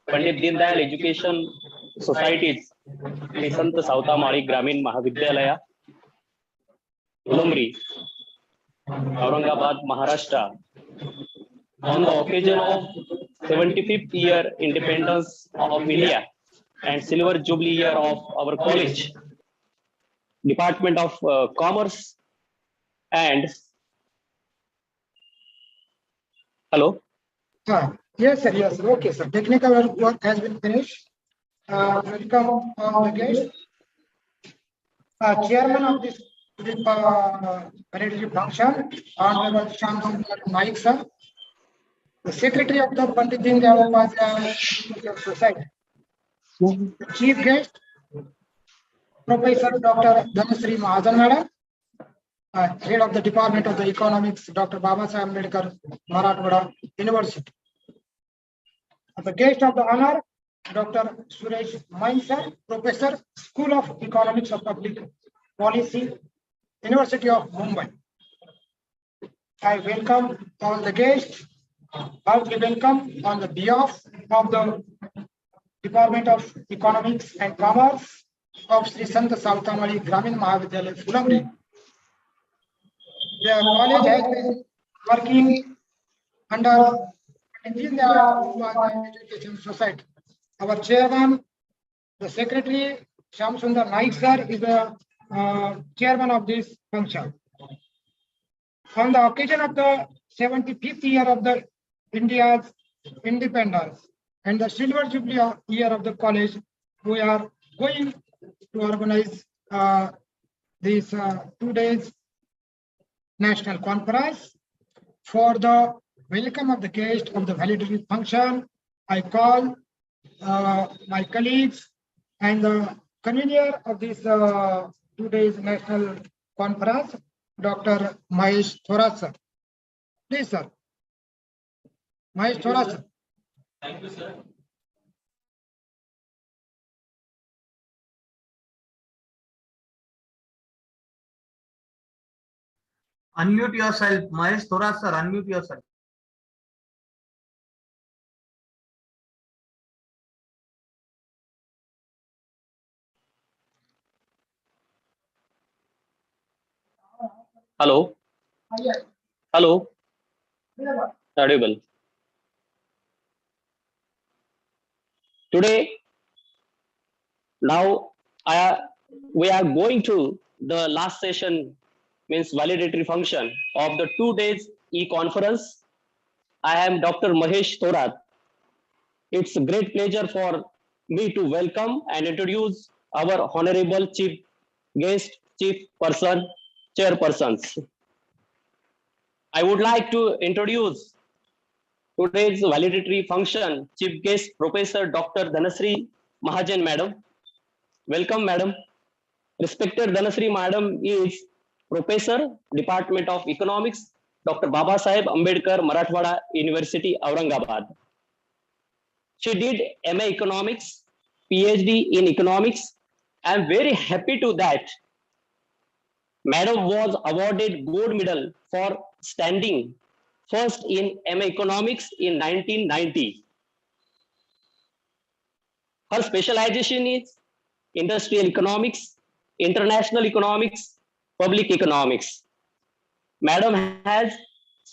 Pandit Deendayal Education Societies, Sri Sant Sautamali Gramin Mahavidyalaya, Ulumri, Aurangabad, Maharashtra, on the occasion of 75th year independence of India and silver jubilee year of our college, Department of Commerce and hello. Yes, sir. Yes, sir. Okay, sir. Technical work has been finished. Welcome all the guests. Chairman of this valedictory function, Honorable Shamsundar Naik, sir. The Secretary of the Pandit Deendayal Upadhyaya Society. The Chief Guest, Professor Dr. Dhanashri Mahajan, Madam. Head of the Department of the Economics, Dr. Babasaheb Ambedkar, Marathwada University. The guest of the honor, Dr. Suresh, sir, Professor, School of Economics of Public Policy, University of Mumbai. I welcome all the guests. Heartily welcome on the behalf of the Department of Economics and Commerce of Sri Sant Sautamali Gramin Mahavidyalaya, Ulumri. The college has been working under the Education Society. Our chairman, the secretary, Shamsundar Naik sir, is the chairman of this function. On the occasion of the 75th year of the India's independence and the silver jubilee year of the college, we are going to organize this 2 days national conference. For the welcome of the guest of the valedictory function, I call my colleagues and the convener of this 2 days national conference, Dr. Mahesh Thorat, sir. Please, sir. Mahesh Thorat, sir. Thank you, sir. Unmute yourself, Mahesh Thorat, sir. Unmute yourself. Hello. Hello. Audible. Today, now we are going to the last session, means valedictory function of the 2 days e-conference. I am Dr. Mahesh Thorat. It's a great pleasure for me to welcome and introduce our honorable chief guest, chief person, chairpersons. I would like to introduce today's valedictory function chief guest, Professor Dr. Dhanashri Mahajan, Madam. Welcome, Madam. Respected Dhanashri Madam is Professor, Department of Economics, Dr. Babasaheb Ambedkar, Marathwada University, Aurangabad. She did MA Economics, PhD in Economics. I am very happy to that. Madam was awarded gold medal for standing first in MA Economics in 1990. Her specialization is industrial economics, international economics, public economics. Madam has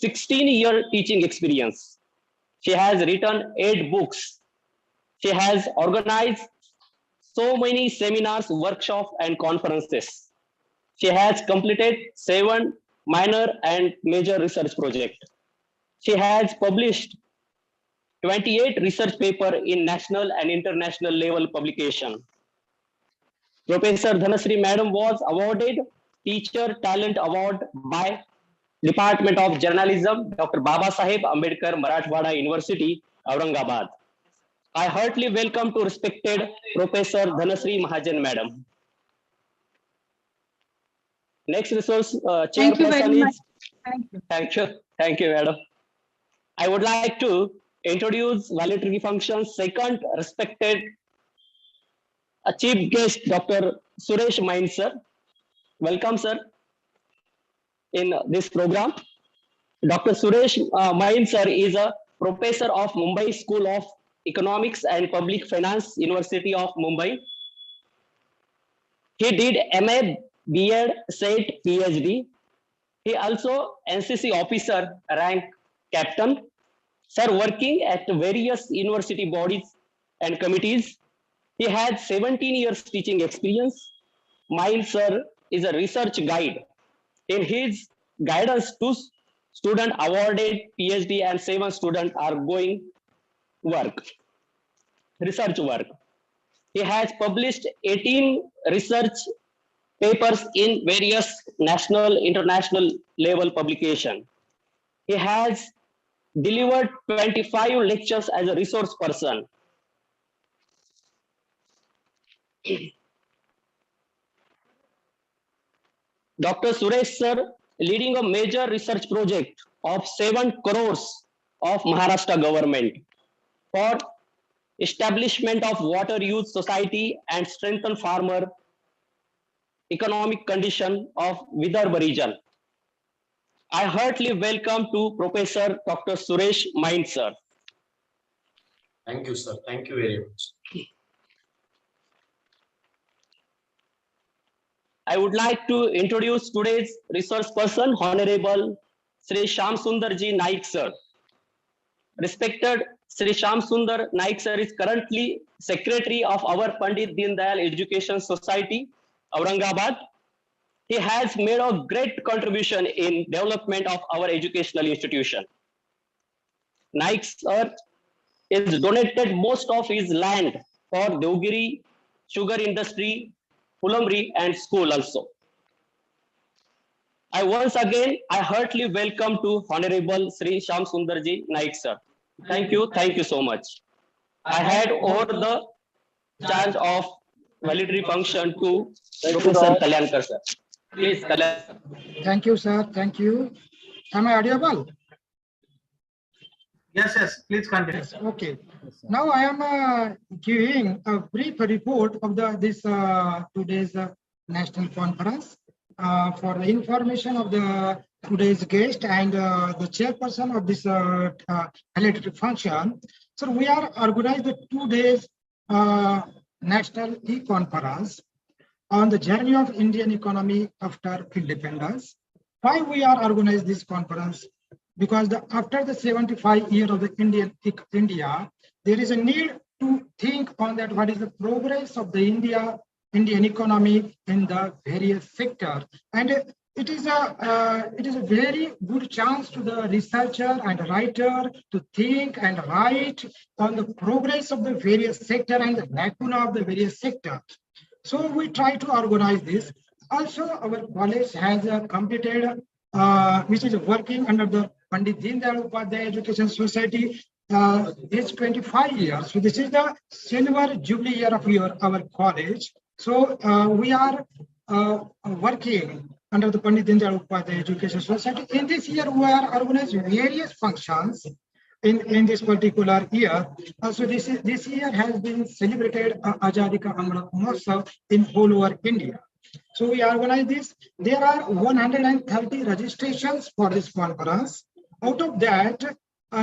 16-year teaching experience. She has written 8 books. She has organized so many seminars, workshops, and conferences. She has completed 7 minor and major research projects. She has published 28 research papers in national and international level publication. Professor Dhanashri Madam was awarded Teacher Talent Award by Department of Journalism, Dr. Babasaheb Ambedkar, Marathwada University, Aurangabad. I heartily welcome to respected Professor Dhanashri Mahajan, Madam. Next resource chairperson is. Thank you, Madam. I would like to introduce valedictory function second respected chief guest, Dr. Suresh, sir. Welcome, sir, in this program. Dr. Suresh, sir, is a professor of Mumbai School of Economics and Public Finance, University of Mumbai. He did MA, B.Ed, SET, PhD. He also NCC officer rank captain. Sir working at various university bodies and committees. He had 17 years teaching experience. Mine, sir, is a research guide. In his guidance, 2 students awarded PhD and 7 students are going research work. He has published 18 research papers in various national, international level publication. He has delivered 25 lectures as a resource person. Dr. Suresh sir leading a major research project of 7 crores of Maharashtra government for establishment of water use society and strengthen farmer economic condition of Vidarbha region. I heartily welcome to Professor Dr. Suresh Mind sir. Thank you, sir. Thank you very much. I would like to introduce today's resource person, Honorable Sri Shamsundar ji Naik sir. Respected Sri Shamsundar Naik sir is currently Secretary of our Pandit Deendayal Education Society, Aurangabad. He has made a great contribution in development of our educational institution. Naik sir is donated most of his land for Devgiri, sugar industry, Pulamri and school also. I once again, I heartily welcome to Honorable Sri Shamsundar ji Naik sir. Thank you so much. I had over the charge of valedictory function to Professor Kalyankar sir. Please, Kalyankar. Thank you, sir. Thank you. Am I audible? Yes, yes, please continue. Yes. Okay. Now I am giving a brief report of this today's national conference for the information of the today's guest and the chairperson of this valedictory function. So we are organized the 2 days national e-conference on the journey of Indian economy after independence. Why we are organized this conference? Because after the 75 years of the India, there is a need to think on that what is the progress of the Indian economy in the various sectors, and it is a very good chance to the researcher and writer to think and write on the progress of the various sector and the lacuna of the various sectors. So we try to organize this. Also, our college has completed, which is working under the Pandit Deendayal Upadhyaya Education Society, is 25 years. So this is the silver jubilee year of our college. So we are working under the Pandit Deendayal Upadhyaya Education Society. In this year, we are organizing various functions in this particular year. So this year has been celebrated Azadi Ka Amrit Mahotsav in whole over India. So we organize this. There are 130 registrations for this conference. Out of that,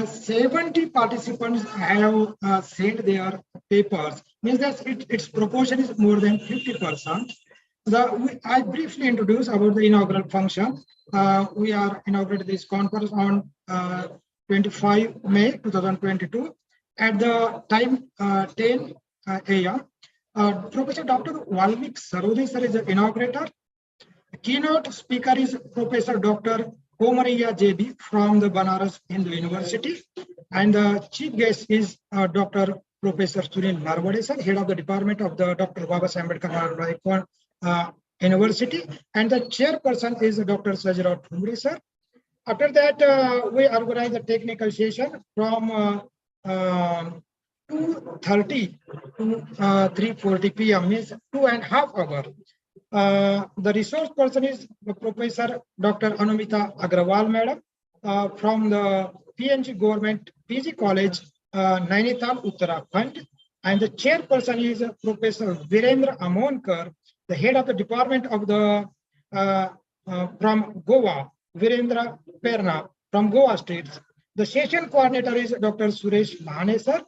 70 participants have sent their papers. Means that its proportion is more than 50%. I briefly introduce about the inaugural function. We are inaugurated this conference on 25 May 2022 at the time 10 a.m. Professor Dr. Valmik Sarodi sir is the inaugurator. Keynote speaker is Professor Dr. Komariya JB from the Banaras Hindu University, and the chief guest is Dr. Professor Sunil Narwade sir, head of the department of the Dr. Babasaheb Ambedkar University, and the chairperson is Dr. Sajirao Thumri sir. After that, we organize a technical session from 2:30 to 3:40 p.m. means 2.5 hours. The resource person is Professor Dr. Anumita Agrawal madam from the PNG Government PG College, Nainital, Uttarakhand, and the chairperson is Professor Virendra Amonkar, the head of the department of the from Goa, Virendra Perna from Goa State. The session coordinator is Dr. Suresh Mahane sir.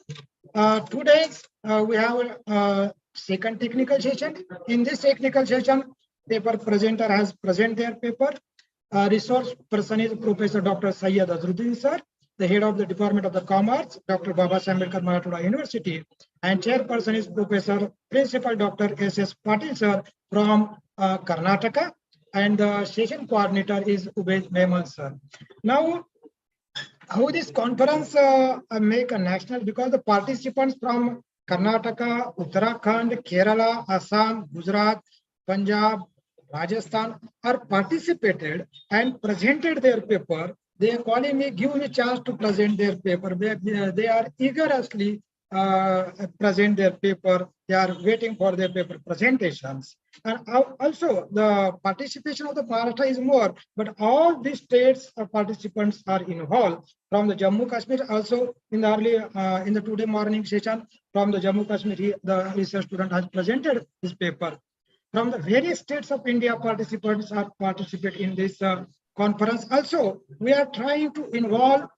Today we have second technical session. In this technical session, paper presenter has present their paper. Resource person is Professor Dr. Syed Azruddin sir, the head of the Department of the Commerce, Dr. Babasaheb Ambedkar Marathwada University, and chairperson is Professor Principal Dr. S.S. Patil sir from Karnataka, and the session coordinator is Ubaid Mehman sir. Now, how this conference make a national, because the participants from Karnataka, Uttarakhand, Kerala, Assam, Gujarat, Punjab, Rajasthan are participated and presented their paper. They are calling me, give me a chance to present their paper. They are eagerly present their paper. They are waiting for their paper presentations. And also the participation of the Maharashtra is more, but all these states participants are involved. From the Jammu Kashmir, also in the early in the today morning session, from the Jammu Kashmir, the research student has presented his paper. From the various states of India, participants are participate in this conference. Also, we are trying to involve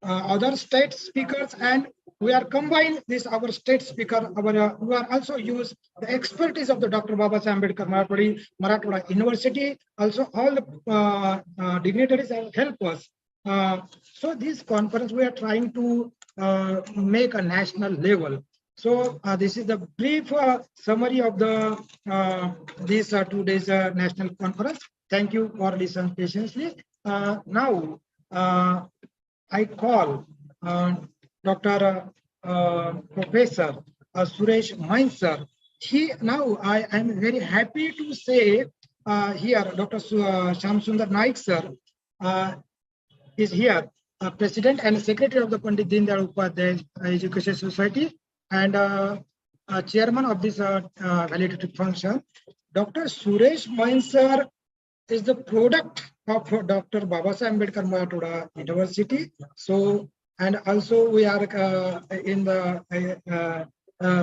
other state speakers, and we are combine this our state speaker. We are also use the expertise of the Dr. Babasaheb Ambedkar Marathwada University. Also, all the dignitaries have helped us. So this conference we are trying to make a national level. So this is the brief summary of the this 2 days national conference. Thank you for listening patiently. Now I call Dr. Professor Suresh Main sir. Now I am very happy to say here Dr. Shamsundar Naik sir is here, President and Secretary of the Pandit Deendayal Upadhyaya Education Society, and chairman of this valedictory function. Dr. Suresh Main sir is the product of Dr. Babasaheb Ambedkar Marathwada University. So, and also we are in the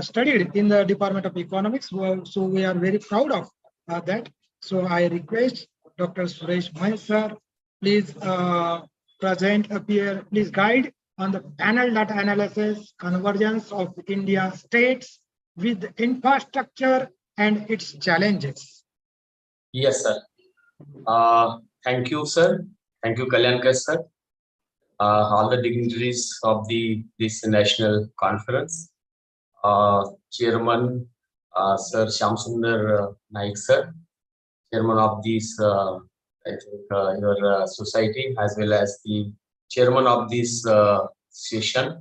studied in the Department of Economics. So we are very proud of that. So I request Dr. Suresh Main sir, please please guide on the panel data analysis, convergence of India states with infrastructure and its challenges. Yes, sir. Thank you, sir. Thank you, Kalyankar, sir. All the dignitaries of this national conference. Chairman, Sir Shamsundar Naik, sir. Chairman of this, I think, your society, as well as the chairman of this session.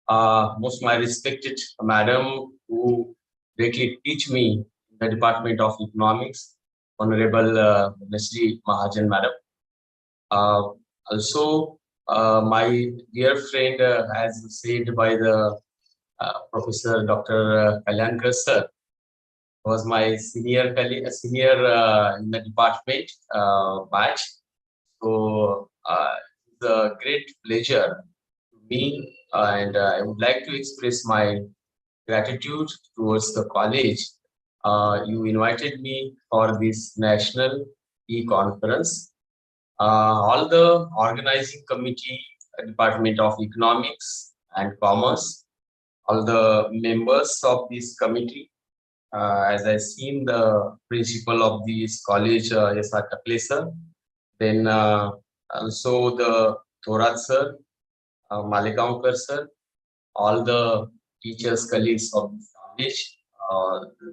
Most my respected madam who directly teach me in the Department of Economics, Honorable Dhanashri Mahajan madam. Also, my dear friend, as said by the Professor Dr. Kalyankar sir, was my senior in the department batch. So it's a great pleasure to me, and I would like to express my gratitude towards the college. You invited me for this national e-conference. All the organizing committee, Department of Economics and Commerce, all the members of this committee, as I seen the principal of this college, S.R. Takle sir, then also the Thorat sir, Malegaonkar sir, all the teachers, colleagues of this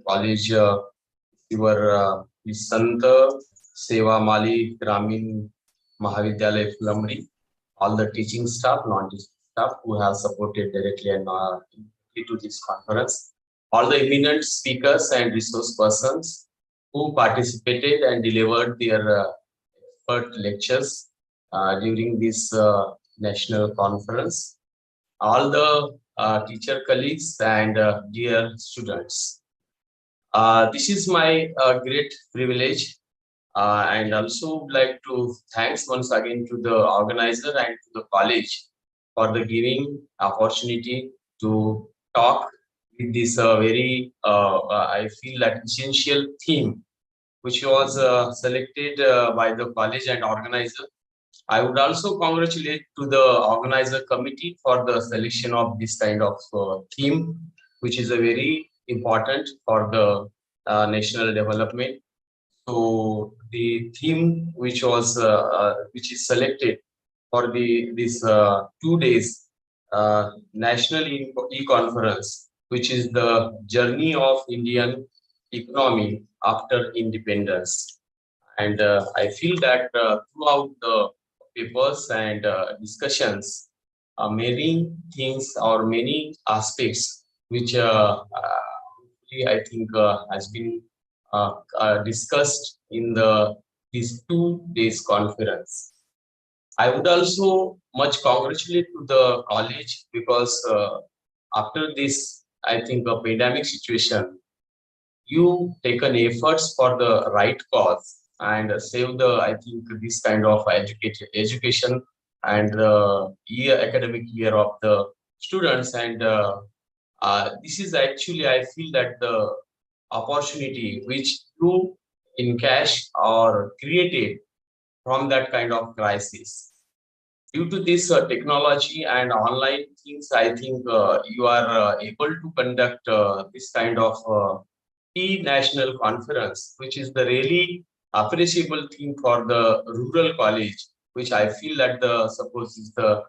college, your Santa Seva Mali Gramin Mahavidyalaya Fulamri, all the teaching staff, non-teaching staff who have supported directly and to this conference, all the eminent speakers and resource persons who participated and delivered their expert lectures during this national conference, all the teacher colleagues and dear students. This is my great privilege, and also would like to thanks once again to the organizer and to the college for the giving opportunity to talk with this very, I feel like essential theme, which was selected by the college and organizer I would also congratulate to the organizer committee for the selection of this kind of theme, which is a very important for the national development. So the theme which which is selected for this 2 days national e-conference, which is the journey of Indian economy after independence. And I feel that throughout the papers and discussions, many things or many aspects which I think has been discussed in this 2 days conference. I would also much congratulate to the college because after this, I think a pandemic situation, you taken efforts for the right cause and save the, I think, this kind of education and the academic year of the students. And this is actually, I feel that the opportunity which you in cash or created from that kind of crisis. Due to this technology and online things, I think you are able to conduct this kind of national conference, which is the really appreciable thing for the rural college, which I feel that the suppose is the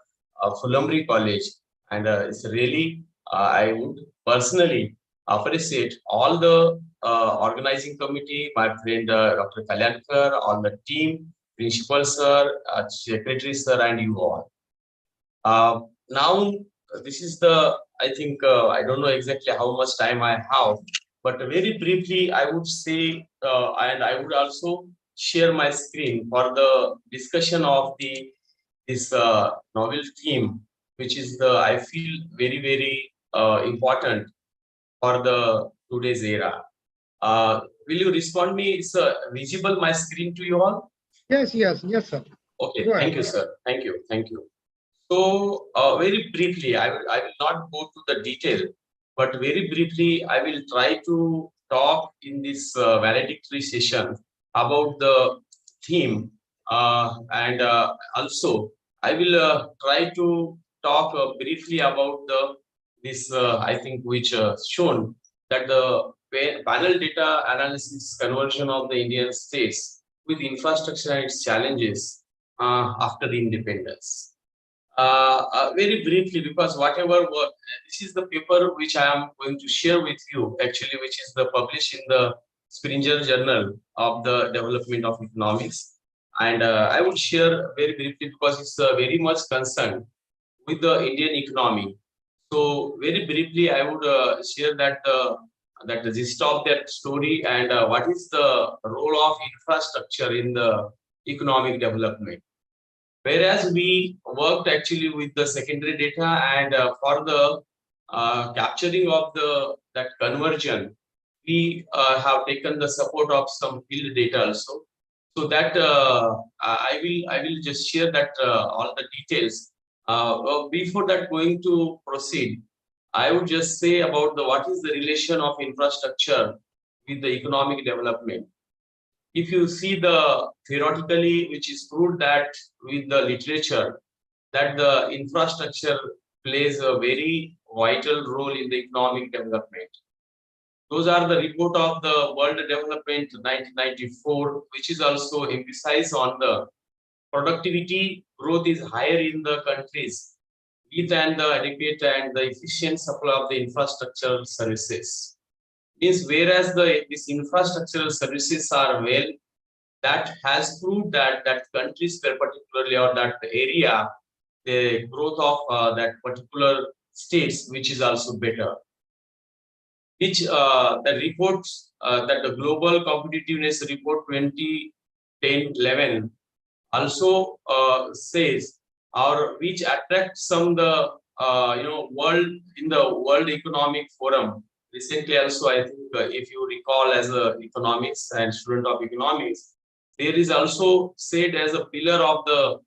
Fulhamri College, and it's really I would personally appreciate all the organizing committee, my friend Dr. Kalyankar, all the team, principal sir, secretary sir, and you all. Now this is the, I think I don't know exactly how much time I have, but very briefly I would say, and I would also share my screen for the discussion of this novel theme, which is the, I feel, very important for the today's era. Will you respond me? It's visible my screen to you all? Yes, sir. Okay, Go ahead. thank you, sir. Thank you. So very briefly, I will not go to the detail, but very briefly, I will try to talk in this valedictory session about the theme, and also I will try to talk briefly about this I think which shown that the panel data analysis conversion of the Indian states with infrastructure and its challenges after the independence. Very briefly, because whatever work, this is the paper which I am going to share with you, actually, which is published in the Springer Journal of the Development of Economics. And I would share very briefly because it's very much concerned with the Indian economy. So very briefly, I would share that the gist of that story and what is the role of infrastructure in the economic development. Whereas we worked actually with the secondary data and for the capturing of that conversion, we have taken the support of some field data also. So that I will just share that all the details. Before that, going to proceed, I would just say about what is the relation of infrastructure with the economic development. If you see the theoretically, which is proved that with the literature, that the infrastructure plays a very vital role in the economic development. Those are the report of the World Development 1994, which is also emphasized on the productivity growth is higher in the countries with and the adequate and the efficient supply of the infrastructural services. Means whereas these infrastructural services are well, that has proved that countries particularly or that area, the growth of that particular states, which is also better. Which the reports that the Global Competitiveness Report 2010-11 also says, or which attracts some the world in the World Economic Forum. Recently, also I think if you recall, as a economics and student of economics, there is also said as a pillar of the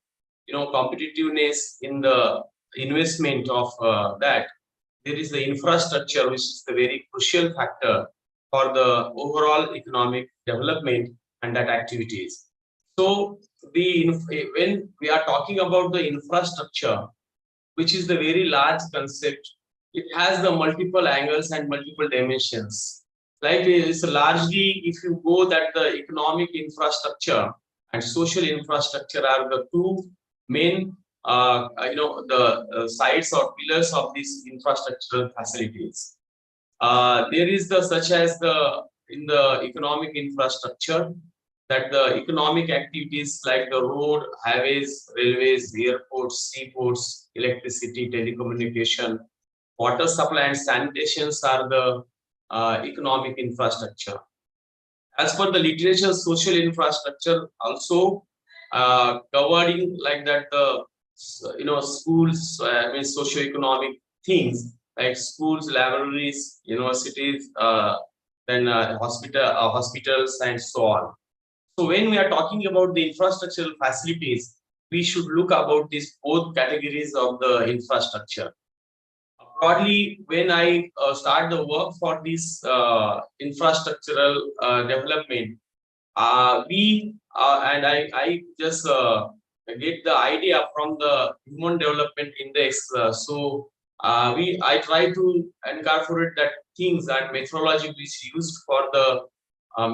competitiveness in the investment of that. There is the infrastructure, which is the very crucial factor for the overall economic development and that activities. So when we are talking about the infrastructure, which is the very large concept, it has the multiple angles and multiple dimensions. Like it's largely, if you go that the economic infrastructure and social infrastructure are the two main, the sides or pillars of these infrastructural facilities. There is the such as the in the economic infrastructure, that the economic activities like the road, highways, railways, airports, seaports, electricity, telecommunication, water supply and sanitations are the economic infrastructure. As per the literature, social infrastructure also covering like that the schools, I mean socio-economic things like schools, libraries, universities, then hospitals and so on. So when we are talking about the infrastructural facilities, we should look about these both categories of the infrastructure. Broadly, when I start the work for this infrastructural development, I just get the idea from the Human Development Index. I try to incorporate that things and methodology which used for the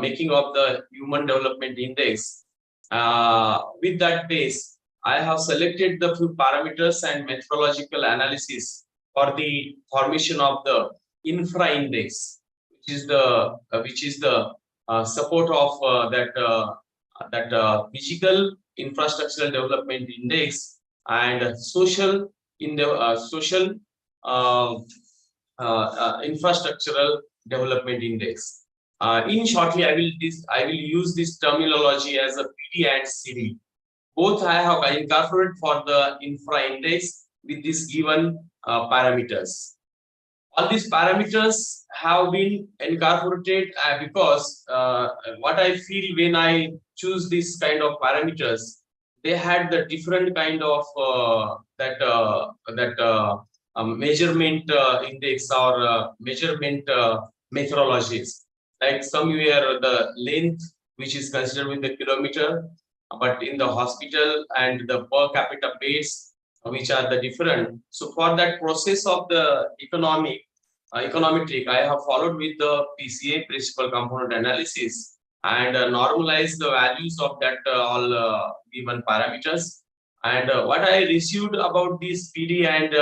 making of the Human Development Index. With that base, I have selected the few parameters and methodological analysis for the formation of the infra index, which is the support of that physical infrastructural development index and social infrastructural development index. In shortly, I will use this terminology as a PD and CD. Both I have incorporated for the infra index with these given parameters. All these parameters have been incorporated because what I feel when I choose this kind of parameters, they had the different kind of measurement index or measurement methodologies. Like somewhere the length, which is considered with the kilometer, but in the hospital and the per capita base, which are the different. So for that process of the econometric, I have followed with the PCA, principal component analysis, and normalized the values of that all given parameters. And what I received about this PD and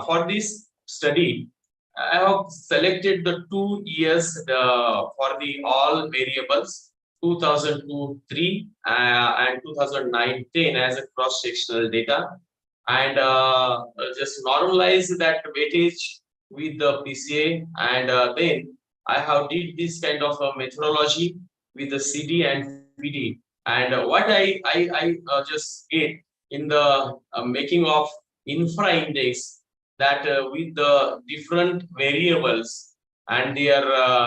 for this study, I have selected the 2 years for the all variables 2002-3 and 2009-10 as a cross-sectional data, and just normalize that weightage with the PCA, and then I have did this kind of a methodology with the CD and PD, and what I just get in the making of infra index, that with the different variables and their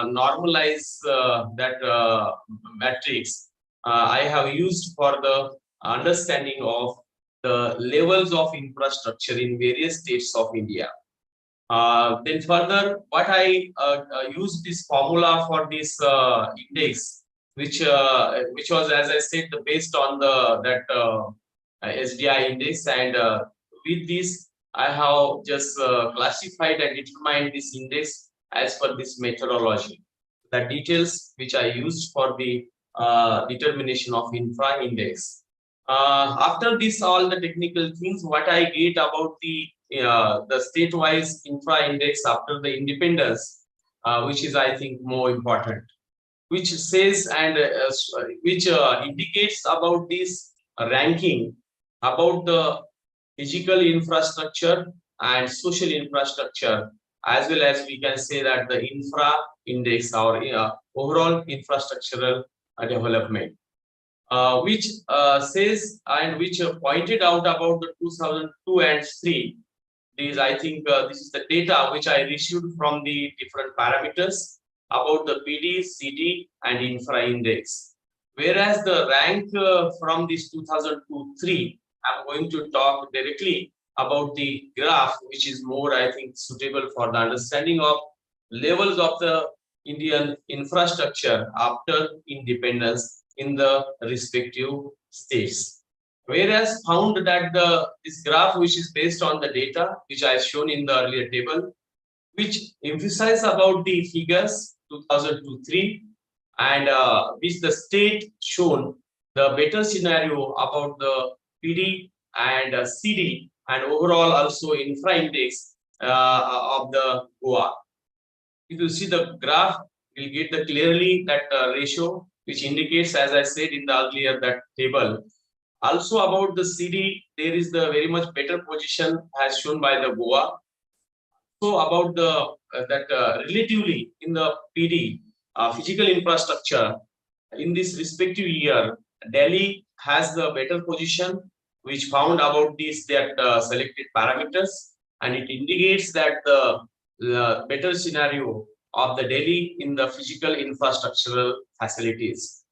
normalized that matrix, I have used for the understanding of the levels of infrastructure in various states of India. Then further, what I used this formula for this index, which was, as I said, based on the SDI index, and with this I have just classified and determined this index as per this methodology. The details which I used for the determination of infra index. After this, all the technical things, what I get about the state-wise infra index after the independence, which is I think more important, which says and which indicates about this ranking about the physical infrastructure and social infrastructure, as well as we can say that the infra index or overall infrastructural development, which says and which pointed out about the 2002 and 3. These, I think this is the data which I received from the different parameters about the PD, CD and infra index. Whereas the rank from this 2002-3, I'm going to talk directly about the graph, which is more, I think, suitable for the understanding of levels of the Indian infrastructure after independence in the respective states. Whereas found that this graph, which is based on the data which I shown in the earlier table, which emphasize about the figures 2002-3 and which the state shown the better scenario about the PD and CD and overall also infra index of the Goa. If you see the graph, you'll get the clearly that ratio, which indicates, as I said in the earlier that table. Also about the CD, there is the very much better position as shown by the Goa. So about the relatively in the PD physical infrastructure in this respective year, Delhi has the better position, which found about these that selected parameters, and it indicates that the better scenario of the Delhi in the physical infrastructural facilities.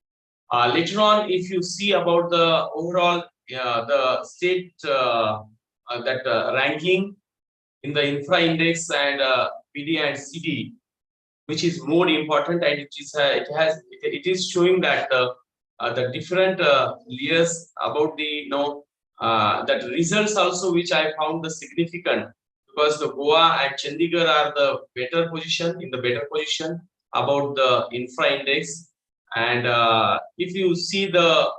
Later on, if you see about the overall the state ranking in the infra index and PD and CD, which is more important, and it is showing that the different layers about the that results also, which I found the significant, because the Goa and Chandigarh are the better position about the infra index. And if you see the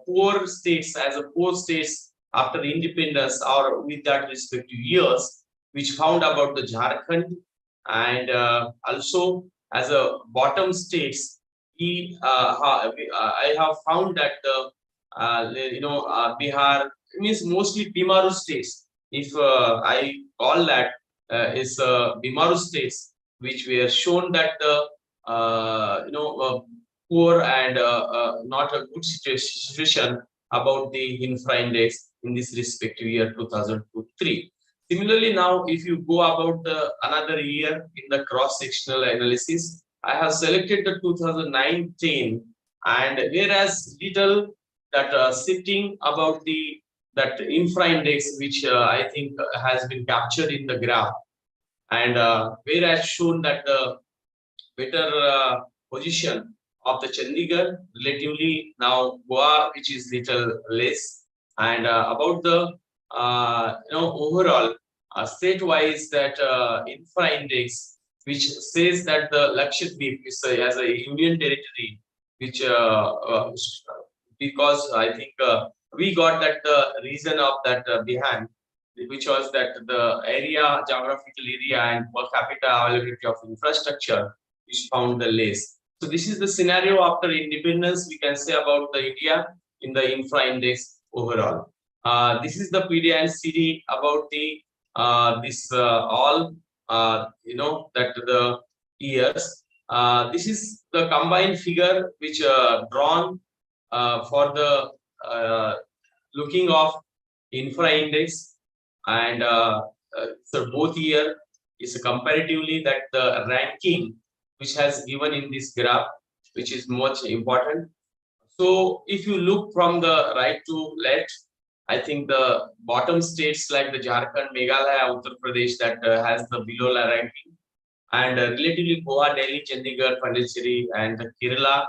poor states as a poor states after independence or with that respective years, which found about the Jharkhand and also as a bottom states, I have found that Bihar means mostly Bimaru states. If I call that is Bimaru states, which were shown that poor and not a good situation about the infra index in this respective year 2002-3. Similarly, now if you go about another year in the cross-sectional analysis, I have selected the 2009-10, and whereas little that sitting about the that infra index, which I think has been captured in the graph, and whereas shown that the better position of the Chandigarh relatively now Goa, which is little less, and about the overall state-wise that infra index, which says that the Lakshadweep is as a union territory, which because I think we got that the reason of that behind, which was that the area, geographical area and per capita availability of infrastructure, which found the less. So this is the scenario after independence, we can say about the India in the infra index overall. This is the PD and CD about the this all that the years. This is the combined figure which drawn for the looking of infra index, and so both year is comparatively that the ranking which has given in this graph, which is much important. So if you look from the right to left, I think the bottom states like the Jharkhand, Meghalaya, Uttar Pradesh that has the below ranking, and relatively Goa, Delhi, Chandigarh, Pondicherry, and Kerala.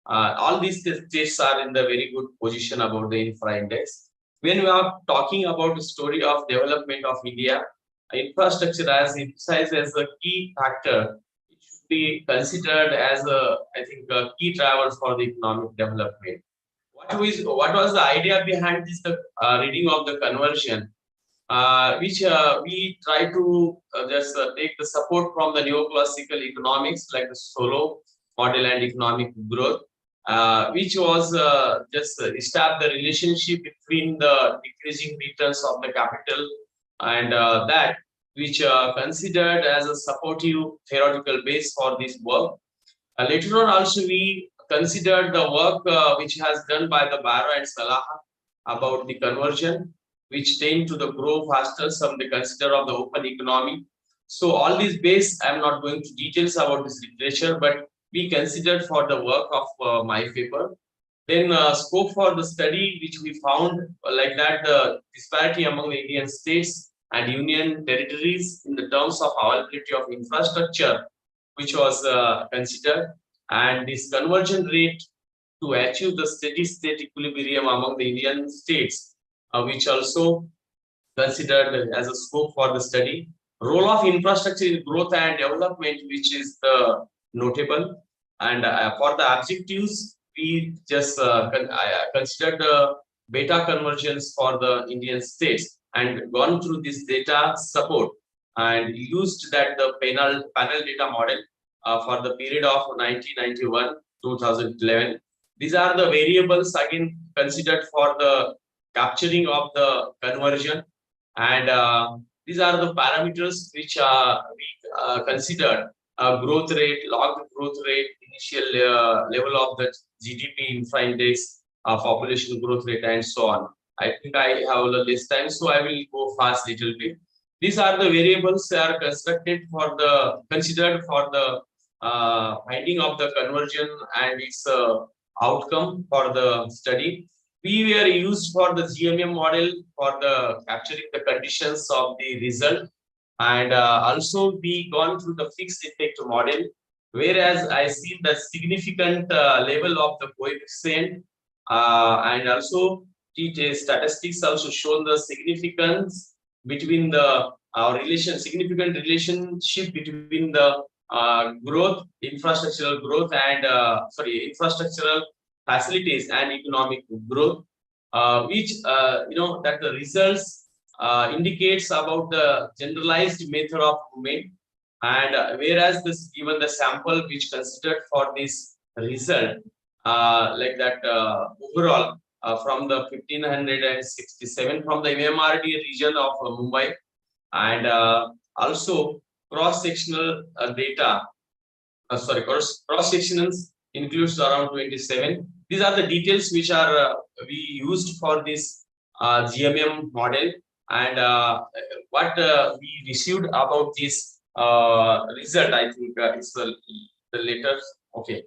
All these states are in the very good position about the infra index. When we are talking about the story of development of India, infrastructure as emphasized as a key factor, it should be considered as a key driver for the economic development. What was the idea behind this reading of the conversion, which we try to just take the support from the neoclassical economics like the Solo model and economic growth, which was just establish the relationship between the decreasing returns of the capital and that which considered as a supportive theoretical base for this work. Later on also we considered the work which has done by the Barrow and Salaha about the conversion, which tend to the grow faster, some they consider of the open economy. So all these base, I am not going to details about this literature, but we considered for the work of my paper. Then scope for the study, which we found like that the disparity among the Indian states and union territories in the terms of availability of infrastructure, which was considered, and this conversion rate to achieve the steady state equilibrium among the Indian states, which also considered as a scope for the study. Role of infrastructure in growth and development, which is the notable. And for the objectives, we just considered the beta conversions for the Indian states and gone through this data support and used that the panel data model for the period of 1991 2011. These are the variables again considered for the capturing of the conversion, and these are the parameters which we considered growth rate, log growth rate, initial level of the GDP infra index, population growth rate, and so on. I think I have less time, so I will go fast little bit. These are the variables that are constructed for the considered for the finding of the conversion and its outcome for the study. We were used for the GMM model for the capturing the conditions of the result, and also we gone through the fixed effect model, whereas I see the significant level of the coefficient, and also statistics also shown the significance between the significant relationship between the growth, infrastructural growth, and infrastructural facilities and economic growth, which that the results indicates about the generalized method of movement, and whereas this given the sample which considered for this result, like that overall from the 1567 from the MMRD region of Mumbai, and also cross-sectional data, cross-sectional includes around 27. These are the details which are we used for this GMM model, and what we received about this result, I think it's the letters. Okay.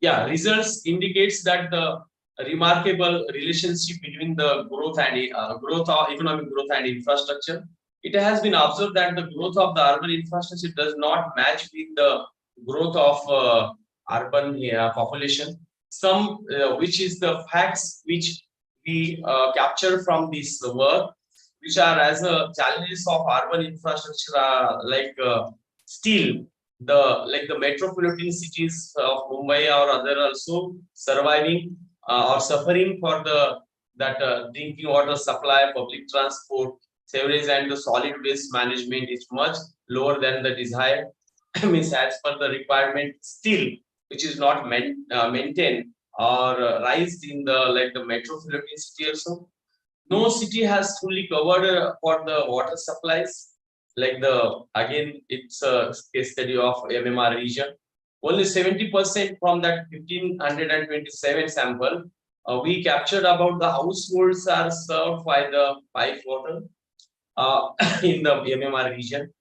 Yeah, results indicates that the remarkable relationship between the growth and economic growth and infrastructure. It has been observed that the growth of the urban infrastructure does not match with the growth of urban population. Some which is the facts which we capture from this work, which are as a challenges of urban infrastructure, like still the metropolitan cities of Mumbai or other also surviving or suffering for that drinking water supply, public transport, sewerage, and the solid waste management is much lower than the desired. Means as per the requirement still, which is not maintained or raised in the metropolitan city also. No city has fully covered for the water supplies. Again, it's a case study of MMR region. Only 70% from that 1527 sample, we captured about the households are served by the pipe water in the MMR region.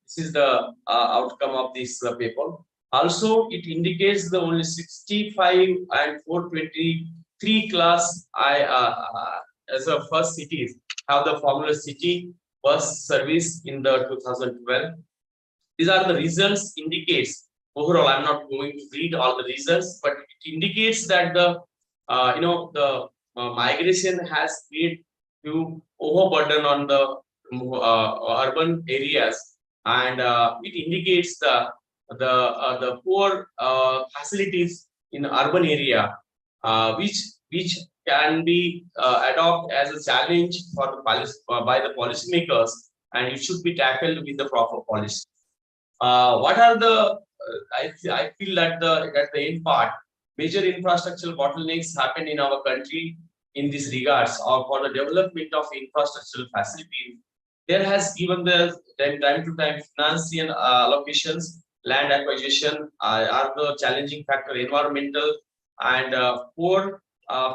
This is the outcome of this paper. Also, it indicates the only 65 and 423 class as a first cities have the formula city bus service in the 2012. These are the results indicates. Overall, I'm not going to read all the results, but it indicates that the migration has created few overburden on the urban areas, and it indicates the poor facilities in urban area, which can be adopted as a challenge for the by the policymakers, and it should be tackled with the proper policy. What are the I feel that at the end part, major infrastructural bottlenecks happen in our country in this regards, or for the development of infrastructural facilities. There has given the time to time financial allocations, land acquisition are the challenging factor. Environmental and poor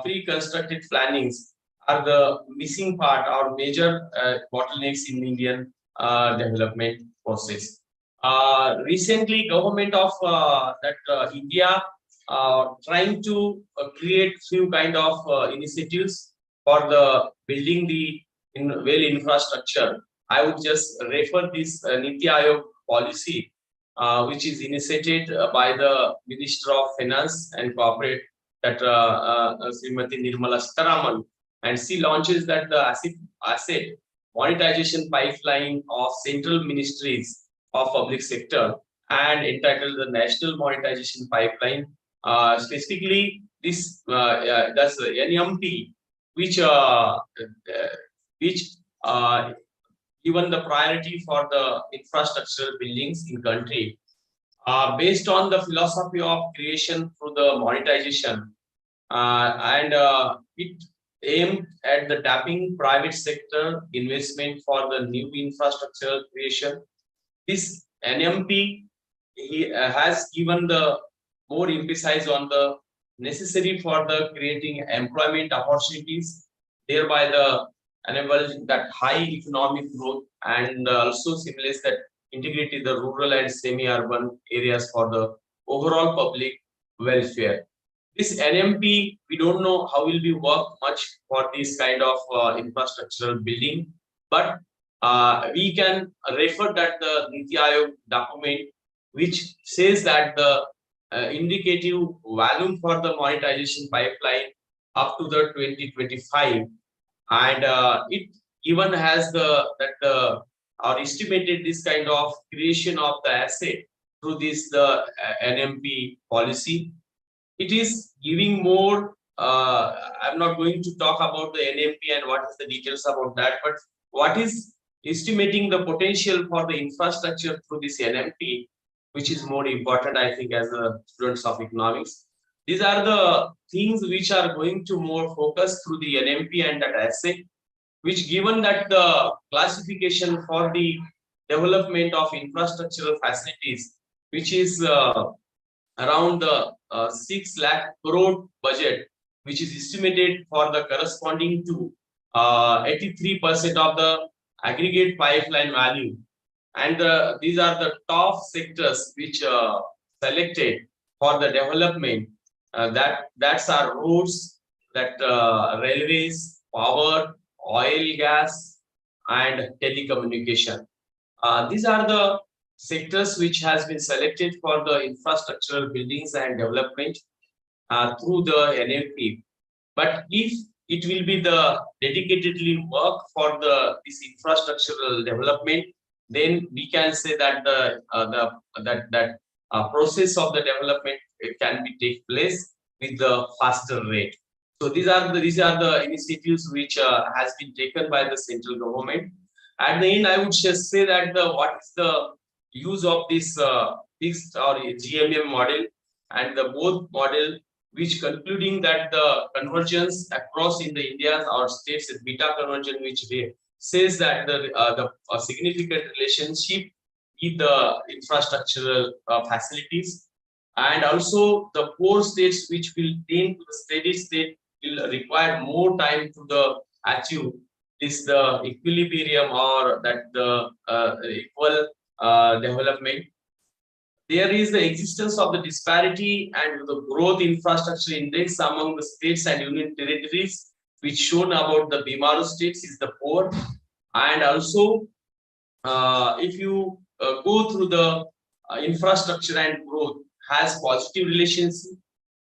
pre-constructed plannings are the missing part or major bottlenecks in Indian development process. Recently, government of India trying to create few kind of initiatives for the building the infrastructure. I would just refer this Niti Aayog policy, which is initiated by the Minister of Finance and Corporate, that Srimati Nirmala Sitharaman, and she launches that the asset monetization pipeline of central ministries of public sector, and entitled the National Monetization Pipeline. Specifically, this that's the NMP, which which given the priority for the infrastructural buildings in country, based on the philosophy of creation through the monetization, and it aimed at the tapping private sector investment for the new infrastructure creation. This NMP has given the more emphasis on the necessary for the creating employment opportunities, thereby the enable that high economic growth, and also stimulates that integrity the rural and semi-urban areas for the overall public welfare. This NMP, we don't know how will be work much for this kind of infrastructural building, but we can refer that the Niti Aayog document, which says that the indicative volume for the monetization pipeline up to the 2025, and it even has the or estimated this kind of creation of the asset through this the NMP policy. It is giving more. I'm not going to talk about the NMP and what is the details about that, but what is estimating the potential for the infrastructure through this NMP, which is more important, I think, as a students of economics. These are the things which are going to more focus through the NMP and that asset, which given that the classification for the development of infrastructural facilities, which is around the 6 lakh crore budget, which is estimated for the corresponding to 83% of the aggregate pipeline value. And these are the top sectors which selected for the development. That's our roads, that railways, power, oil, gas, and telecommunication. These are the sectors which has been selected for the infrastructural buildings and development through the NMP. But if it will be the dedicatedly work for the this infrastructural development, then we can say that the process of the development can be take place with the faster rate. So these are the initiatives which has been taken by the central government. At the end, I would just say that what is the use of this fixed or GMM model, and the both model, which concluding that the convergence across in the India or states is beta convergence, which says that the significant relationship with the infrastructural facilities, and also the poor states which will tend to the steady state will require more time to the achieve this the equilibrium or that the equal development. There is the existence of the disparity and the growth infrastructure index among the states and union territories, which shown about the BIMARO states is the poor. And also, if you go through the infrastructure and growth has positive relations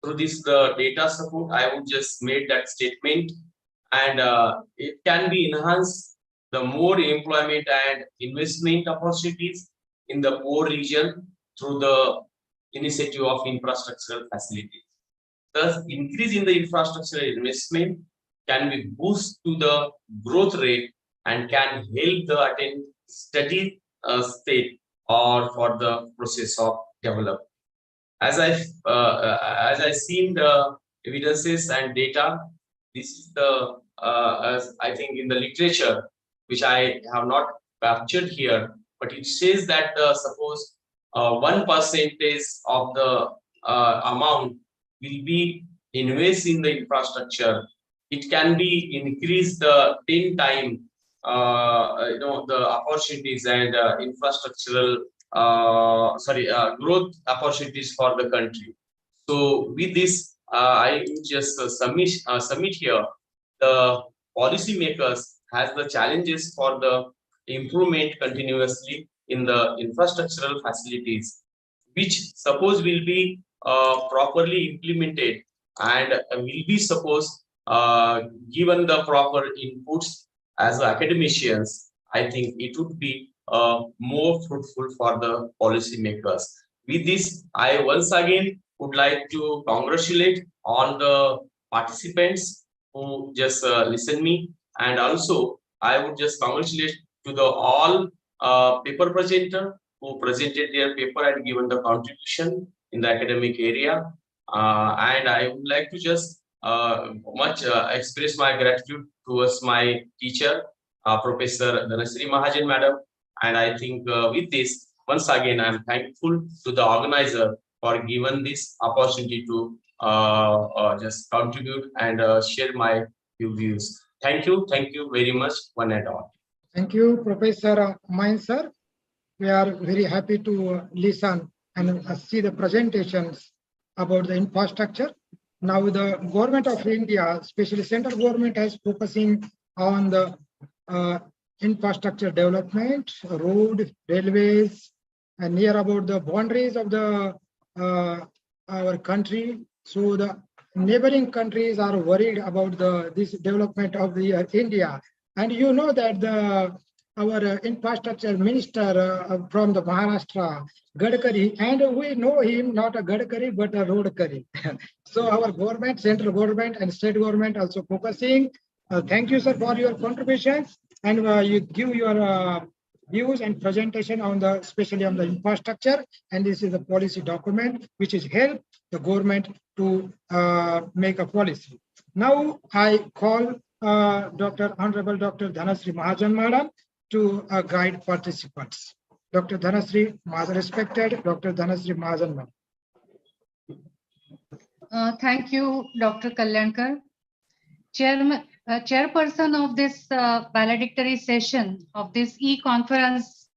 through this the data support, I would just made that statement, and it can be enhanced the more employment and investment opportunities in the poor region through the initiative of infrastructural facilities. Thus, increase in the infrastructural investment can be boost to the growth rate and can help the attain steady state or for the process of development. As I seen the evidences and data, this is the as I think in the literature, which I have not captured here, but it says that suppose 1% of the amount will be invested in the infrastructure, it can be increased the 10 times the opportunities and infrastructural growth opportunities for the country. So with this, I just submit here the policymakers has the challenges for the improvement continuously in the infrastructural facilities, which suppose will be properly implemented and will be suppose given the proper inputs as academicians, I think it would be more fruitful for the policymakers. With this, I once again would like to congratulate all the participants who just listen me, and also I would just congratulate to the all paper presenter who presented their paper and given the contribution in the academic area. And I would like to just much express my gratitude towards my teacher, Professor Dhanashri Mahajan Madam. And I think with this, once again, I'm thankful to the organizer for giving this opportunity to just contribute and share my few views. Thank you very much, one and all. Thank you, Professor Main sir. We are very happy to listen and see the presentations about the infrastructure. Now the government of India, especially central government, has focusing on the infrastructure development, road, railways, and near about the boundaries of the our country. So the neighboring countries are worried about this development of the India. And you know that our infrastructure minister from the Maharashtra, Gadkari, and we know him not a Gadkari but a Roadkari. So our government, central government and state government also focusing. Thank you, sir, for your contributions, and you give your views and presentation on the, especially on the infrastructure. And this is a policy document which is help the government to make a policy. Now I call Honorable Dr. Dhanashri Mahajan Madam to guide participants. Dr. Dhanashri Mahajan, respected Dr. Dhanashri Mahajan Madam. Thank you, Dr. Kalyankar. Chairperson of this valedictory session of this e-conference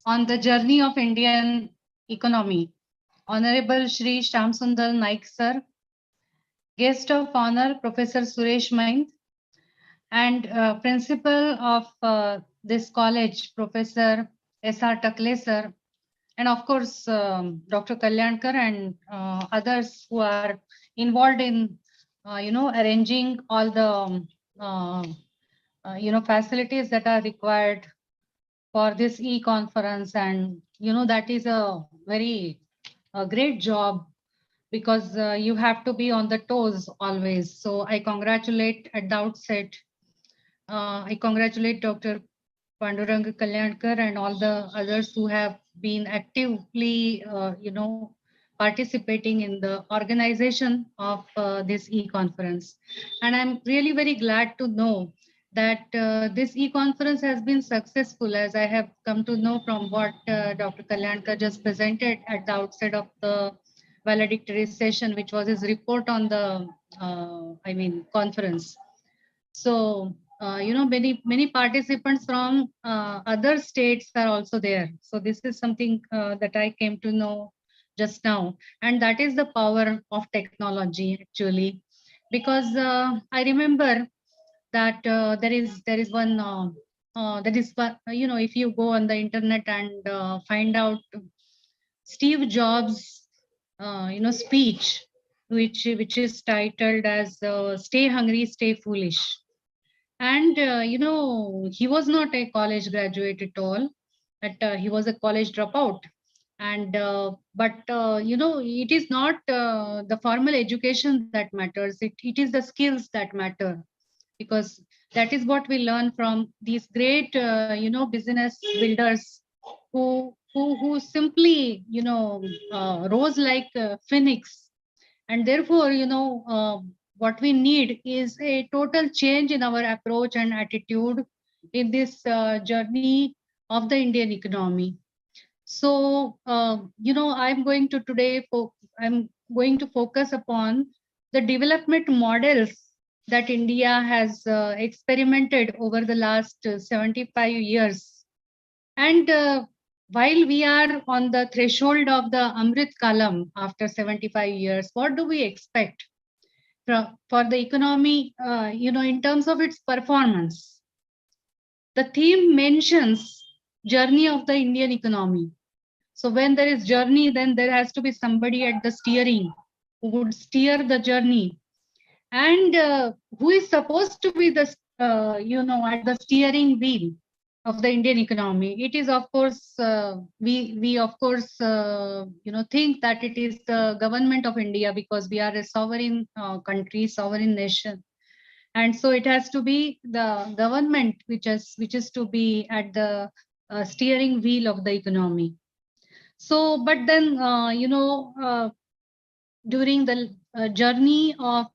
on the journey of Indian economy, Honorable Shri Shamsundar Naik sir, guest of honor Professor Suresh Main, and principal of this college, Professor S.R. Takle sir, and of course Dr. Kalyankar and others who are involved in arranging all the facilities that are required for this e-conference. And that is a very great job, because you have to be on the toes always. So I congratulate at the outset. I congratulate Dr. Panduranga Kalyankar and all the others who have been actively, participating in the organization of this e-conference. And I'm really very glad to know that this e-conference has been successful, as I have come to know from what Dr. Kalyankar just presented at the outset of the valedictory session, which was his report on the, conference. So, many participants from other states are also there. So this is something that I came to know just now, and that is the power of technology actually, because I remember that there is one if you go on the internet and find out Steve Jobs speech, which is titled as "Stay Hungry, Stay Foolish." And he was not a college graduate at all, but he was a college dropout. And but it is not the formal education that matters. It is the skills that matter, because that is what we learn from these great business builders who simply rose like phoenix. And therefore what we need is a total change in our approach and attitude in this journey of the Indian economy. So, I'm going to focus upon the development models that India has experimented over the last 75 years. And while we are on the threshold of the Amrit Kalam after 75 years, what do we expect for the economy, in terms of its performance? The theme mentions journey of the Indian economy. So when there is journey, then there has to be somebody at the steering who would steer the journey. And who is supposed to be the, at the steering wheel of the Indian economy? It is, of course, we of course, think that it is the government of India, because we are a sovereign country, sovereign nation. And so it has to be the government which is to be at the steering wheel of the economy. So, but then, during the journey of,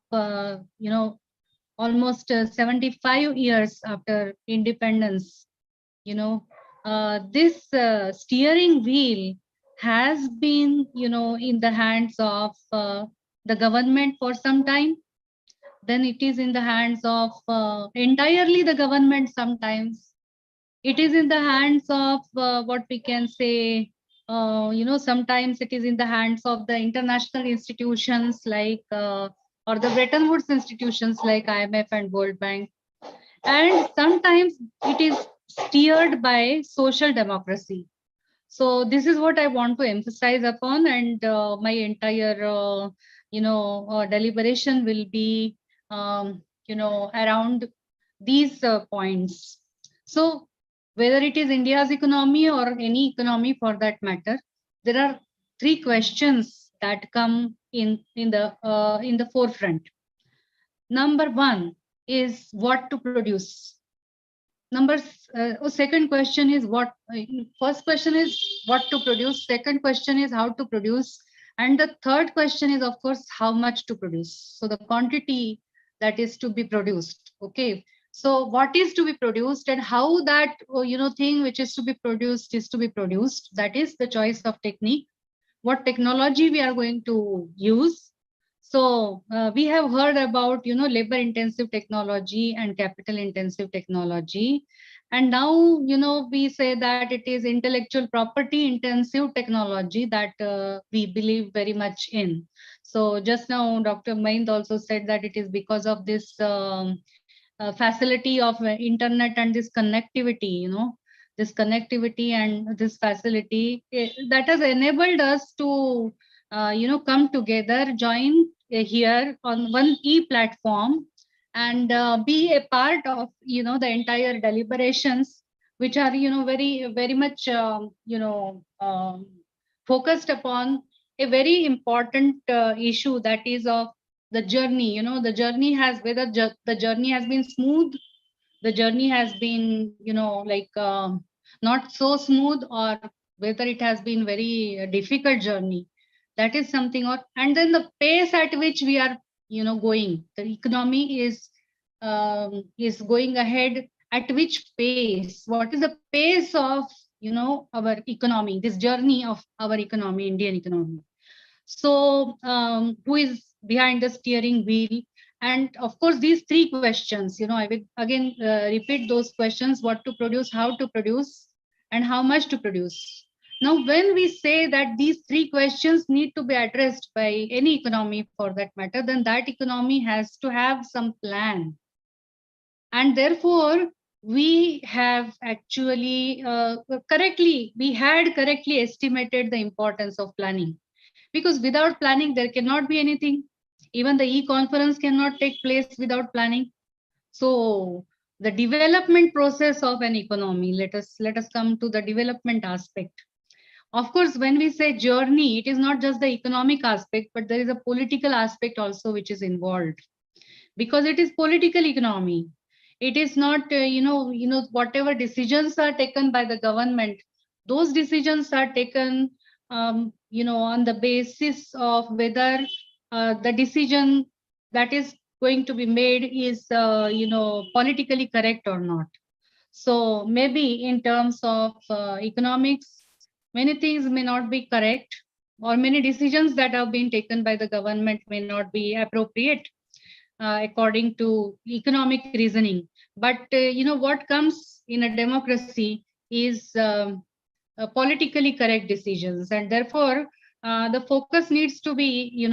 almost 75 years after independence, this steering wheel has been, in the hands of the government for some time. Then it is in the hands of entirely the government sometimes. It is in the hands of what we can say, sometimes it is in the hands of the international institutions like, or the Bretton Woods institutions like IMF and World Bank. And sometimes it is steered by social democracy. So this is what I want to emphasize upon, and my entire, deliberation will be, around these points. So whether it is India's economy or any economy for that matter, there are three questions that come in the forefront. Number one is what to produce. Second question is what. First question is what to produce. Second question is how to produce, and the third question is, of course, how much to produce. So the quantity that is to be produced. Okay. So what is to be produced and how that thing which is to be produced is to be produced. That is the choice of technique. What technology we are going to use. So we have heard about, labor intensive technology and capital intensive technology. And now, we say that it is intellectual property intensive technology that we believe very much in. So just now, Dr. Maind also said that it is because of this facility of internet and this connectivity, this connectivity and this facility that has enabled us to, come together, join here on one e-platform and be a part of, the entire deliberations, which are, very, very much, focused upon a very important issue, that is of the journey. The journey has, whether the journey has been smooth, the journey has been, not so smooth, or whether it has been very difficult journey. That is something. Or and then the pace at which we are, going. The economy is going ahead at which pace? What is the pace of, our economy? This journey of our economy, Indian economy. So who is behind the steering wheel? And of course, these three questions, I will again repeat those questions: what to produce, how to produce, and how much to produce. Now, when we say that these three questions need to be addressed by any economy for that matter, then that economy has to have some plan. And therefore, we have actually we had correctly estimated the importance of planning. Because without planning, there cannot be anything. Even the e-conference cannot take place without planning. So the development process of an economy, let us come to the development aspect. Of course, when we say journey, it is not just the economic aspect, but there is a political aspect also which is involved. Because it is political economy. It is not, whatever decisions are taken by the government, those decisions are taken on the basis of whether the decision that is going to be made is, politically correct or not. So maybe in terms of economics, many things may not be correct, or many decisions that have been taken by the government may not be appropriate according to economic reasoning. But, what comes in a democracy is politically correct decisions, and therefore the focus needs to be,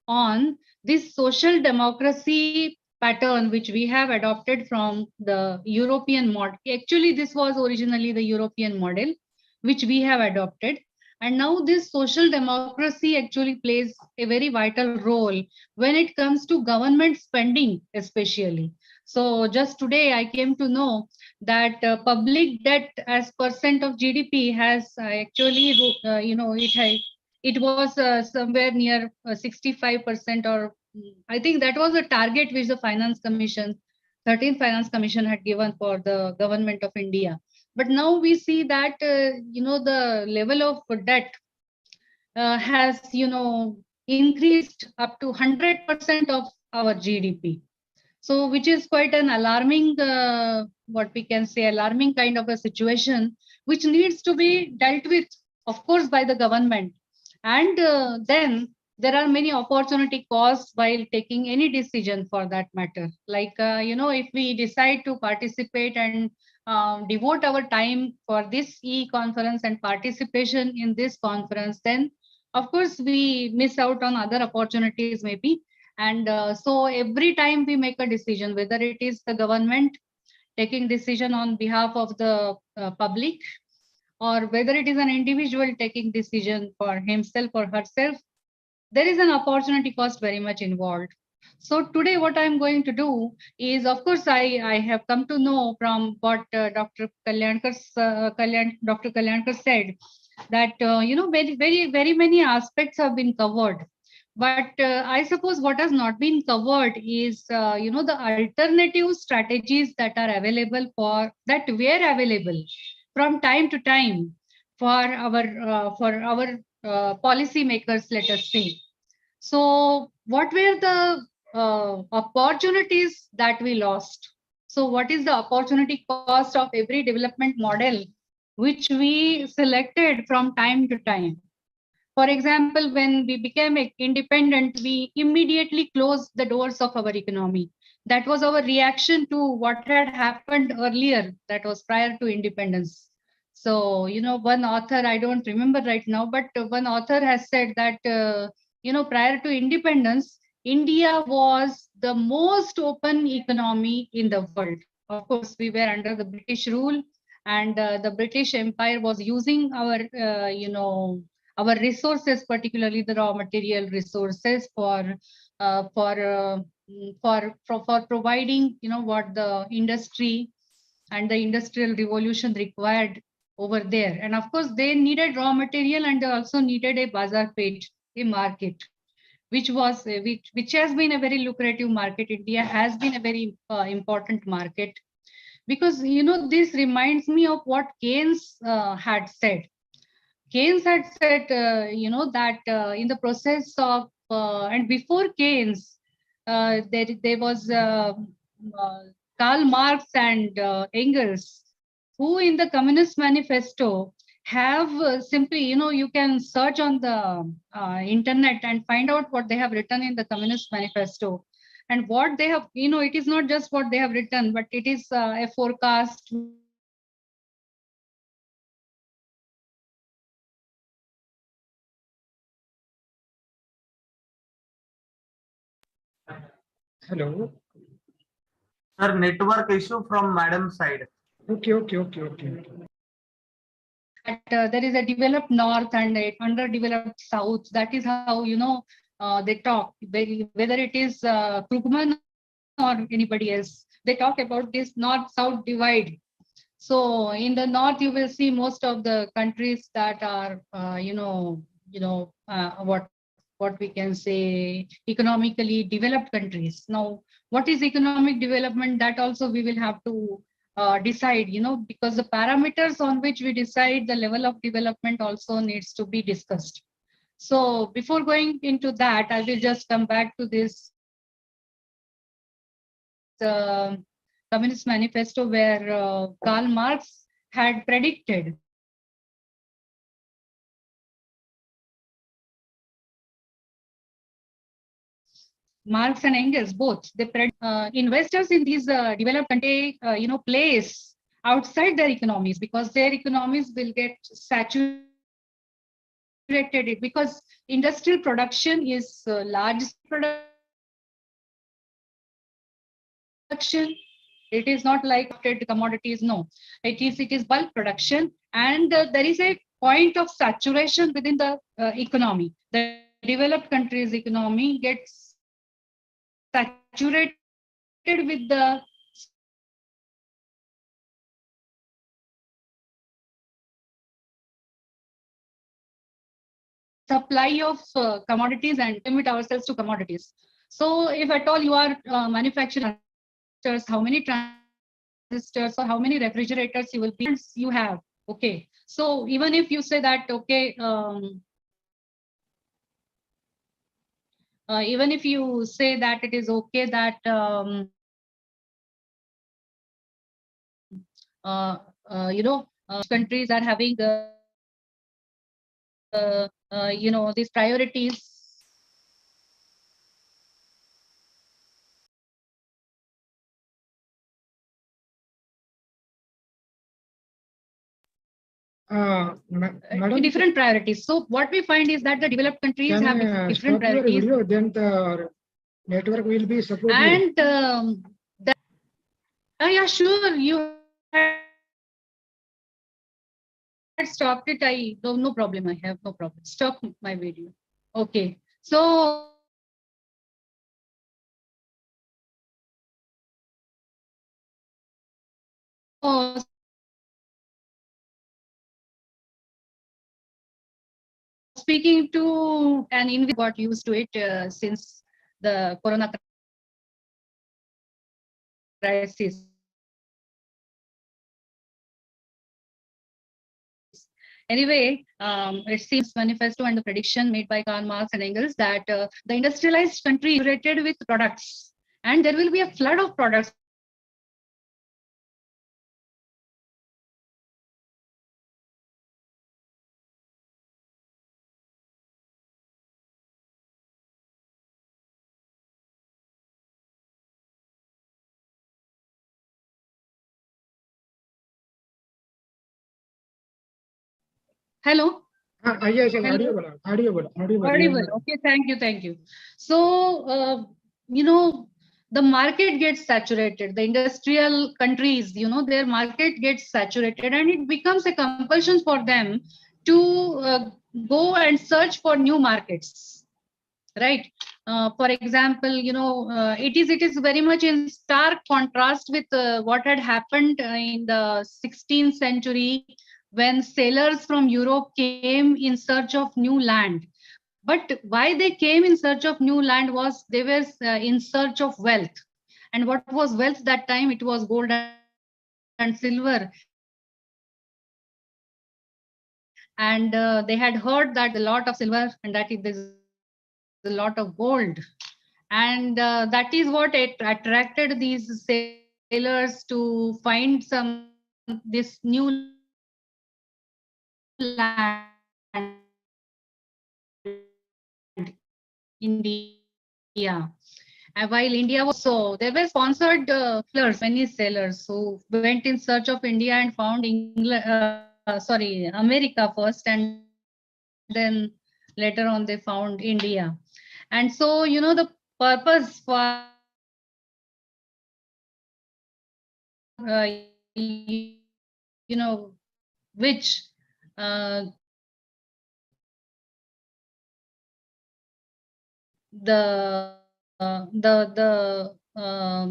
on this social democracy pattern which we have adopted from the European model. Actually, this was originally the European model, which we have adopted. And now this social democracy actually plays a very vital role when it comes to government spending, especially. So just today, I came to know that public debt as percent of GDP has actually, it was somewhere near 65%, or I think that was a target which the Finance Commission, 13th Finance Commission had given for the government of India. But now we see that, the level of debt has, increased up to 100% of our GDP. So, which is quite an alarming, what we can say, alarming kind of a situation, which needs to be dealt with, of course, by the government. And then there are many opportunity costs while taking any decision for that matter. Like, if we decide to participate and devote our time for this e-conference and participation in this conference, then of course we miss out on other opportunities maybe. And so every time we make a decision, whether it is the government taking decision on behalf of the public, or whether it is an individual taking decision for himself or herself, there is an opportunity cost very much involved. So today what I'm going to do is, of course, I have come to know from what Dr. Kalyankar said, that, very many aspects have been covered. But I suppose what has not been covered is, the alternative strategies that are available that were available from time to time for our policy makers, let us say. So what were the opportunities that we lost? So what is the opportunity cost of every development model which we selected from time to time? For example, when we became independent, we immediately closed the doors of our economy. That was our reaction to what had happened earlier, that was prior to independence. So, one author, I don't remember right now, but one author has said that, prior to independence, India was the most open economy in the world. Of course, we were under the British rule, and the British Empire was using our resources, particularly the raw material resources, for providing, what the industry and the industrial revolution required over there. And of course, they needed raw material, and they also needed a bazaar page, a market, which has been a very lucrative market. India has been a very important market, because this reminds me of what Keynes had said. Keynes had said, that in the process of, and before Keynes, there was Karl Marx and Engels, who in the Communist Manifesto have simply, you can search on the internet and find out what they have written in the Communist Manifesto. And what they have, it is not just what they have written, but it is a forecast Hello. Sir, network issue from madam side. Okay. that there is a developed north and a underdeveloped south. That is how they talk. Whether it is Krugman or anybody else, they talk about this north-south divide. So in the north, you will see most of the countries that are, what we can say, economically developed countries. Now, what is economic development? That also we will have to decide, because the parameters on which we decide the level of development also needs to be discussed. So before going into that, I will just come back to this Communist Manifesto, where Karl Marx had predicted Marx and Engels both, they investors in these developed countries, place outside their economies, because their economies will get saturated, because industrial production is large production production. It is not like commodities. No, it is bulk production, and there is a point of saturation within the economy. The developed countries' economy gets saturated with the supply of commodities and limit ourselves to commodities. So if at all you are manufacturing transistors, how many transistors or how many refrigerators you have. Okay. So even if you say that, okay, even if you say that it is okay that countries are having these priorities. Madam, Different priorities. So what we find is that the developed countries can have I different stop your priorities, video? Then the network will be supportive. and yeah, sure, you had stopped it. I don't, no problem. I have no problem. Stop my video. Okay. So speaking to an individual got used to it since the corona crisis. Anyway, it seems manifesto and the prediction made by Karl Marx and Engels that the industrialized country is saturated with products, and there will be a flood of products. Hello. Yes, Hello? audible. Audible. Okay, thank you. So, the market gets saturated. The industrial countries, their market gets saturated, and it becomes a compulsion for them to go and search for new markets, right? For example, it is very much in stark contrast with what had happened in the 16th century when sailors from Europe came in search of new land. But why they came in search of new land was they were in search of wealth. And what was wealth that time? It was gold and silver. And they had heard that a lot of silver and that there's a lot of gold. And that is what it attracted these sailors to find this new land India. And while India was so, there were sponsored many sailors who went in search of India and found America first, and then later on they found India. And so, the purpose for which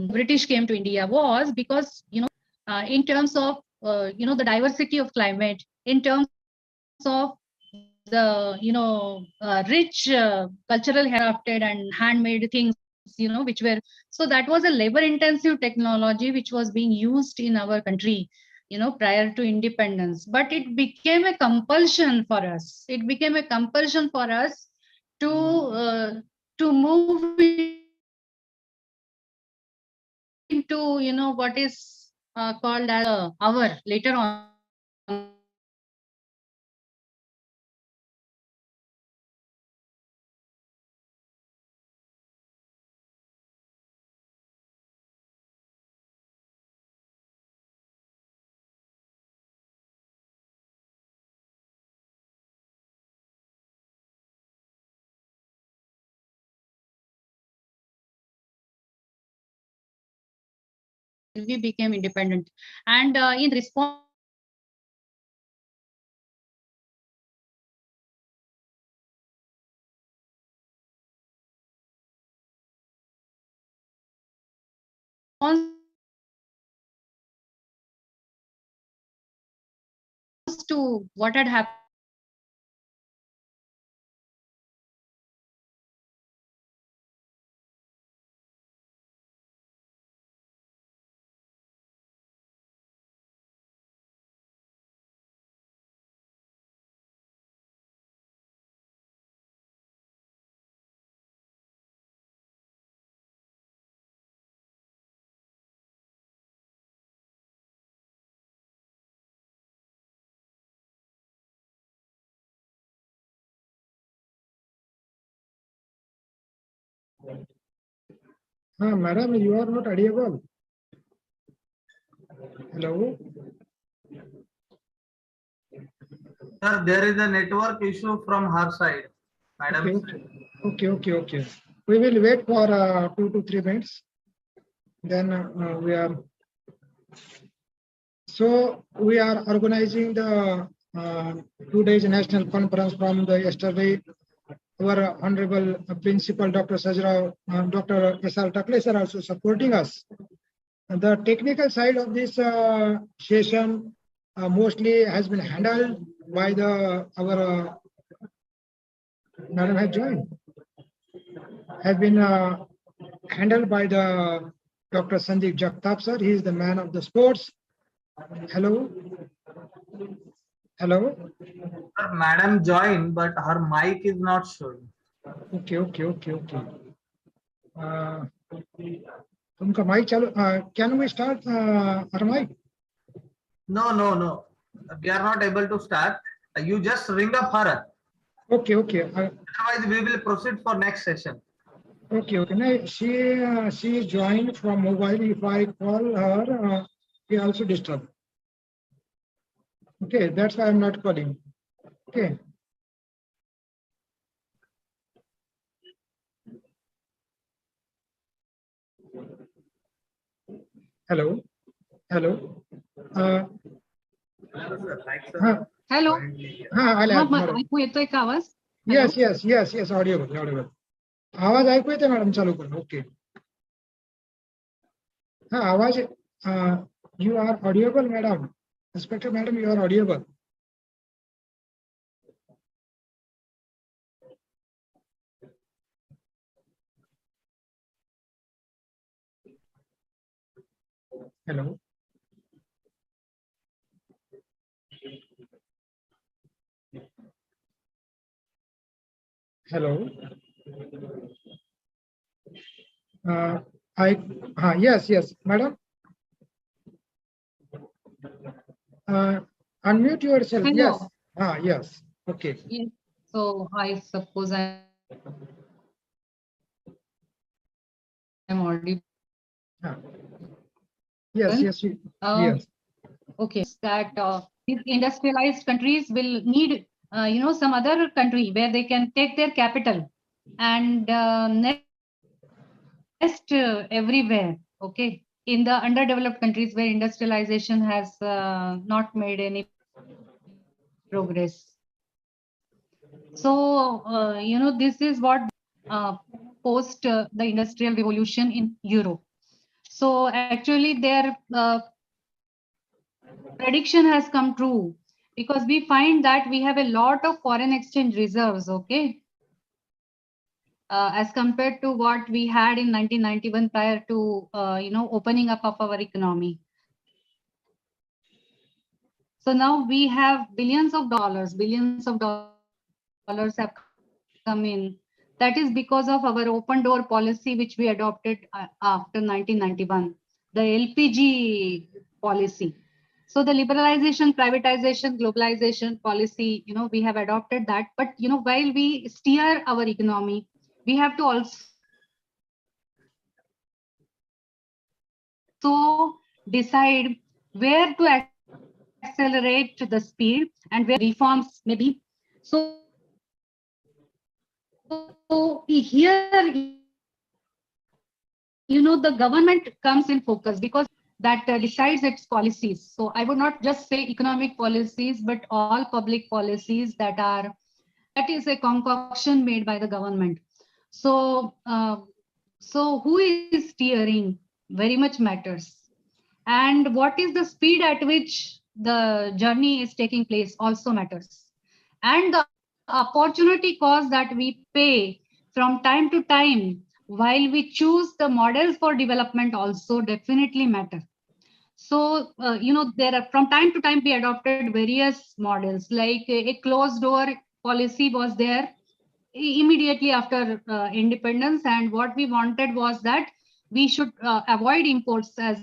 British came to India was because in terms of the diversity of climate, in terms of the rich cultural handcrafted and handmade things, which were, so that was a labor intensive technology which was being used in our country prior to independence. But it became a compulsion for us. It became a compulsion for us to move into what is called as our later on we became independent. And in response to what had happened Madam, you are not audible. Hello. Sir, there is a network issue from her side, madam. Okay. We will wait for 2 to 3 minutes. Then we are. So we are organizing the 2 days national conference from the yesterday. Our Honorable Principal Dr. Sajrao, Dr. S.R. Takle sir also supporting us. The technical side of this session mostly has been handled by our madam has joined. Has been handled by the Dr. Sandeep Jagtap sir. He is the man of the sports. Hello. Sir, madam joined, but her mic is not showing. Okay. उनका mic चालू. Can we start our mic? No. We are not able to start. You just ring up her. Okay. Otherwise, we will proceed for next session. Okay. No, she joined from mobile. If I call her, she also disturb. Okay, that's why I'm not calling. Okay. Hello. Hello ऐकू येतोय का आवाज Yes, audible. आवाज ऐकू येते madam चालू करून. Okay. आवाज you are audible, madam. Inspector madam, you are audible. Hello. Yes, madam. Unmute yourself. Hello. Yes. Okay. Yes. So I suppose I'm audible. Yes. Yes. Okay, that these industrialized countries will need, some other country where they can take their capital and nest everywhere. Okay, in the underdeveloped countries where industrialization has not made any progress. So, this is what post the industrial revolution in Europe. So actually their prediction has come true because we find that we have a lot of foreign exchange reserves, okay, as compared to what we had in 1991 prior to, opening up of our economy. So now we have billions of dollars have come in. That is because of our open door policy, which we adopted after 1991, the LPG policy. So the liberalization, privatization, globalization policy, we have adopted that. But, while we steer our economy, we have to also decide where to accelerate the speed and where reforms maybe. So here, the government comes in focus because that decides its policies. So I would not just say economic policies, but all public policies that is a concoction made by the government. So, so who is steering very much matters. And what is the speed at which the journey is taking place also matters. And the opportunity cost that we pay from time to time while we choose the models for development also definitely matter. So, there are from time to time we adopted various models, like a closed door policy was there immediately after independence. And what we wanted was that we should avoid imports, as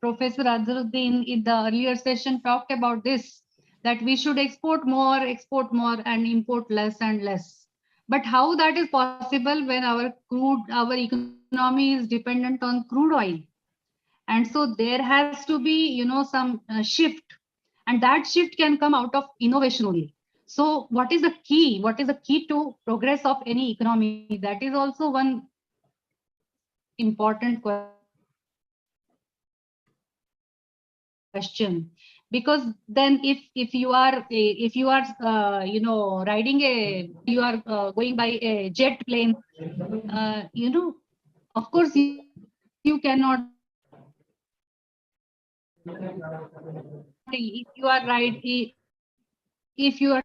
Professor Azharuddin in the earlier session talked about this, that we should export more and import less and less. But how that is possible when our economy is dependent on crude oil? And so there has to be, some shift, and that shift can come out of innovation only. So what is the key to progress of any economy? That is also one important question, because then if you are riding a you are going by a jet plane, of course you cannot, if you are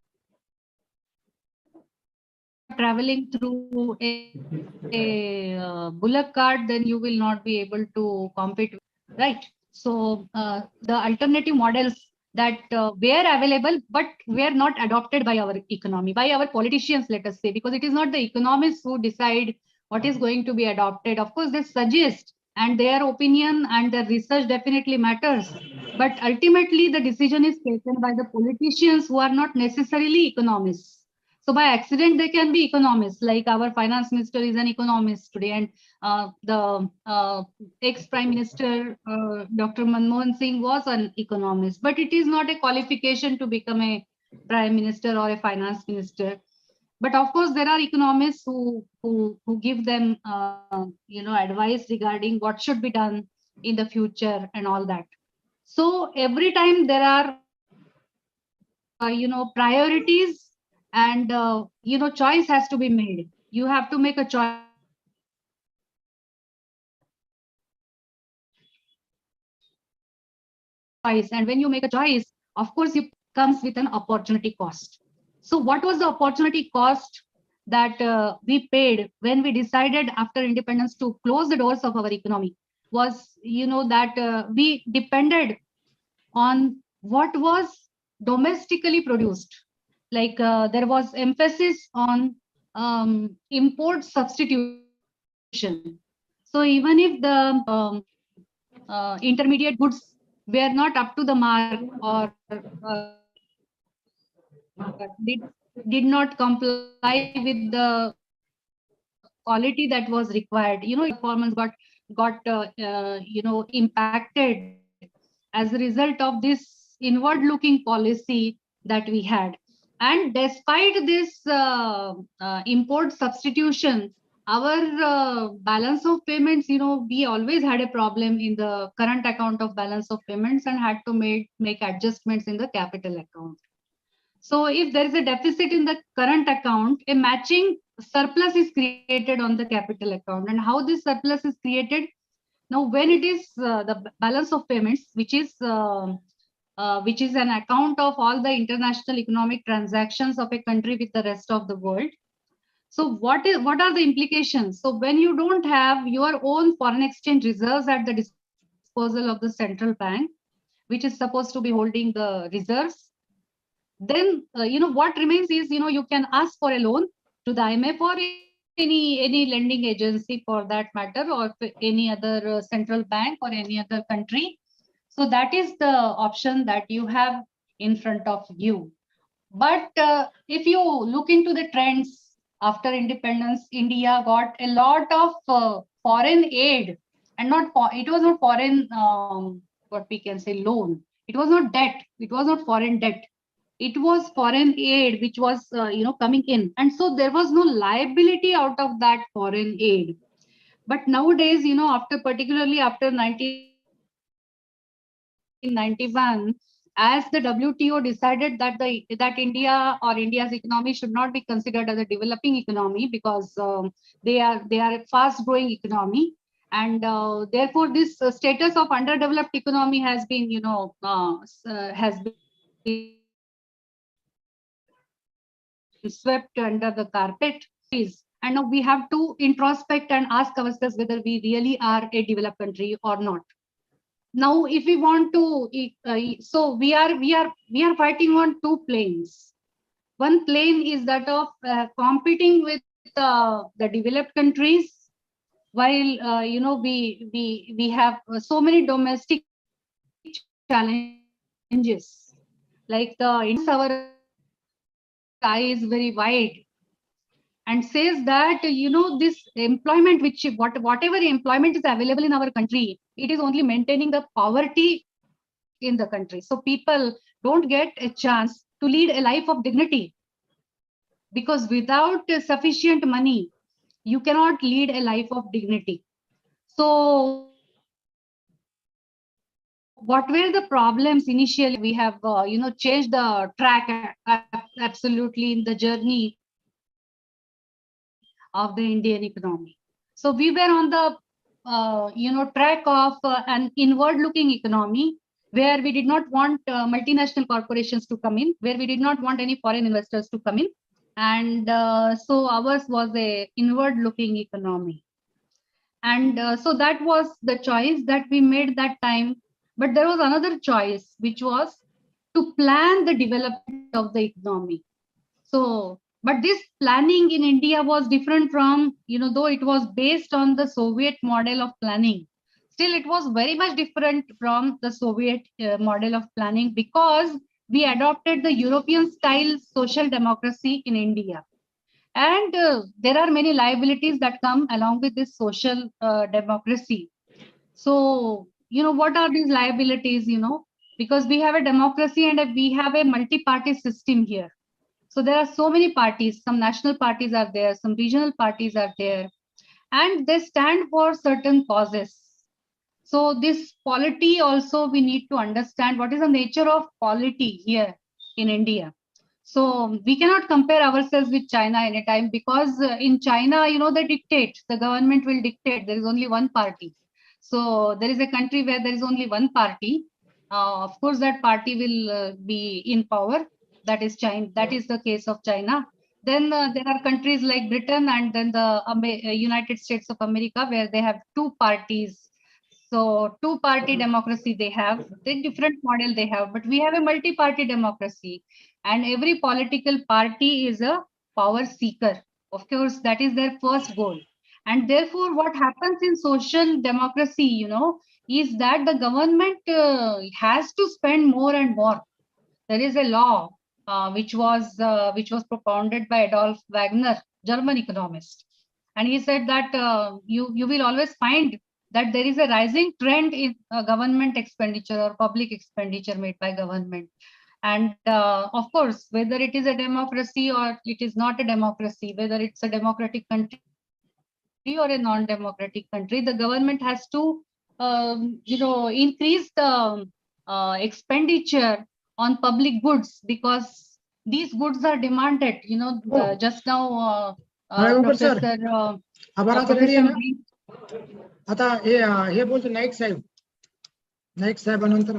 traveling through a bullock cart, then you will not be able to compete, right? So the alternative models that were available but were not adopted by our economy, by our politicians, let us say, because it is not the economists who decide what is going to be adopted. Of course, they suggest, and their opinion and their research definitely matters. But ultimately, the decision is taken by the politicians who are not necessarily economists. So by accident, they can be economists, like our finance minister is an economist today, and the ex-prime minister, Dr. Manmohan Singh, was an economist. But it is not a qualification to become a prime minister or a finance minister. But of course, there are economists who give them advice regarding what should be done in the future and all that. So every time there are priorities, and choice has to be made. You have to make a choice, and when you make a choice, of course you comes with an opportunity cost. So what was the opportunity cost that we paid when we decided after independence to close the doors of our economy? Was that we depended on what was domestically produced. Like there was emphasis on import substitution. So even if the intermediate goods were not up to the mark, or did not comply with the quality that was required, performance got impacted as a result of this inward looking policy that we had. And despite this import substitution, our balance of payments, we always had a problem in the current account of balance of payments, and had to make adjustments in the capital account. So if there is a deficit in the current account, a matching surplus is created on the capital account. And how this surplus is created? Now, when it is the balance of payments, which is an account of all the international economic transactions of a country with the rest of the world. So what are the implications? So when you don't have your own foreign exchange reserves at the disposal of the central bank, which is supposed to be holding the reserves, then what remains is, you can ask for a loan to the IMF or any lending agency for that matter, or any other central bank or any other country. So that is the option that you have in front of you. But if you look into the trends after independence, India got a lot of foreign aid, and it was not foreign, what we can say, loan. It was not debt. It was not foreign debt. It was foreign aid which was coming in, and so there was no liability out of that foreign aid. But nowadays, particularly after 1990s, 1991, as the WTO decided that India or India's economy should not be considered as a developing economy because they are a fast growing economy, and therefore this status of underdeveloped economy has been swept under the carpet. And now we have to introspect and ask ourselves whether we really are a developed country or not. Now, if we want to, so we are fighting on two planes. One plane is that of competing with the developed countries, while we have so many domestic challenges, like our eye is very wide and says that this employment, whatever employment is available in our country, it is only maintaining the poverty in the country. So people don't get a chance to lead a life of dignity, because without sufficient money, you cannot lead a life of dignity. So what were the problems initially? We have changed the track absolutely in the journey of the Indian economy. So we were on the track of an inward-looking economy, where we did not want multinational corporations to come in, where we did not want any foreign investors to come in, and so ours was a inward-looking economy. And so that was the choice that we made that time. But there was another choice, which was to plan the development of the economy. So, but this planning in India was different from, though it was based on the Soviet model of planning, still it was very much different from the Soviet model of planning, because we adopted the European style social democracy in India. And there are many liabilities that come along with this social democracy. So, what are these liabilities, because we have a democracy and we have a multi-party system here. So there are so many parties, some national parties are there, some regional parties are there, and they stand for certain causes. So this polity also, we need to understand what is the nature of polity here in India. So we cannot compare ourselves with China anytime, because in China, they dictate, the government will dictate, there is only one party. So there is a country where there is only one party. Of course, that party will be in power. That is China. That is the case of China. Then there are countries like Britain and then the United States of America, where they have two parties. So two-party democracy they have, the different model they have, but we have a multi-party democracy, and every political party is a power seeker. Of course, that is their first goal. And therefore, what happens in social democracy, is that the government has to spend more and more. There is a law which was propounded by Adolf Wagner, German economist, and he said that you will always find that there is a rising trend in government expenditure or public expenditure made by government. And of course, whether it is a democracy or it is not a democracy, whether it's a democratic country or a non-democratic country, the government has to increase the expenditure on public goods, because these goods are demanded. Just now Professor, Professor आता हे बोलतो Naik साहेबानंतर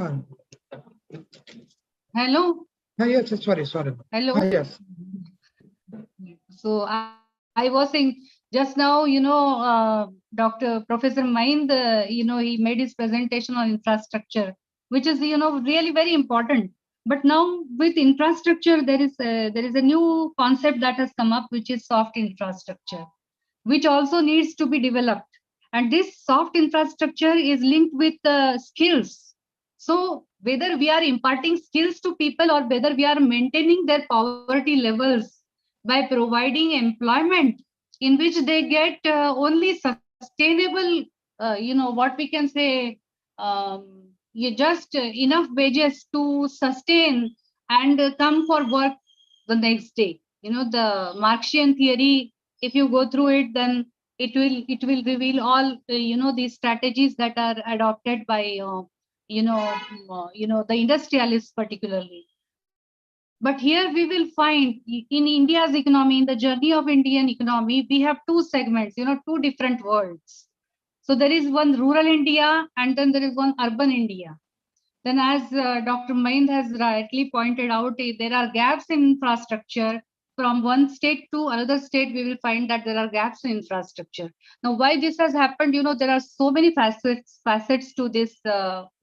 hello. Yes, sorry. Hello. Yes. So I was saying just now, Professor Mind, he made his presentation on infrastructure, which is, really very important. But now with infrastructure, there is a new concept that has come up, which is soft infrastructure, which also needs to be developed. And this soft infrastructure is linked with skills. So whether we are imparting skills to people or whether we are maintaining their poverty levels by providing employment in which they get only sustainable, what we can say, just enough wages to sustain and come for work the next day. The Marxian theory, if you go through it, then it will reveal all these strategies that are adopted by the industrialists particularly. But here we will find in India's economy, in the journey of Indian economy, we have two segments, two different worlds. So there is one rural India and then there is one urban India. Then as Dr. Maind has rightly pointed out, there are gaps in infrastructure. From one state to another state, we will find that there are gaps in infrastructure. Now, why this has happened, there are so many facets to this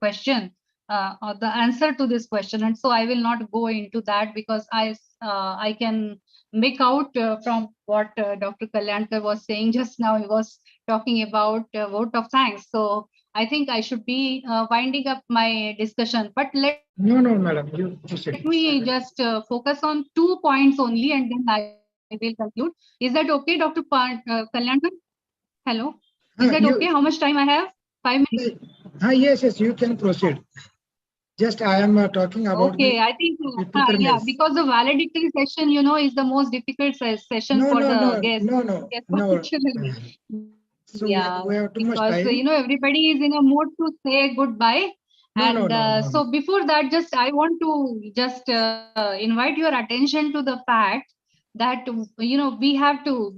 question, or the answer to this question. And so I will not go into that because I can make out from what Dr. Kalyankar was saying just now. He was talking about vote of thanks. So I think I should be winding up my discussion, but let No, madam, you proceed. me just focus on 2 points only and then I will conclude. Is that okay, Dr. Kalyankar? Hello. Is that okay? How much time I have? 5 minutes? Yes, you can proceed. Just I am talking about. Okay, I think, yeah, because the valedictory session, is the most difficult session for the guests. No. So Yeah, we have too much because time. everybody is in a mood to say goodbye. No. So before that, I want to just invite your attention to the fact that we have to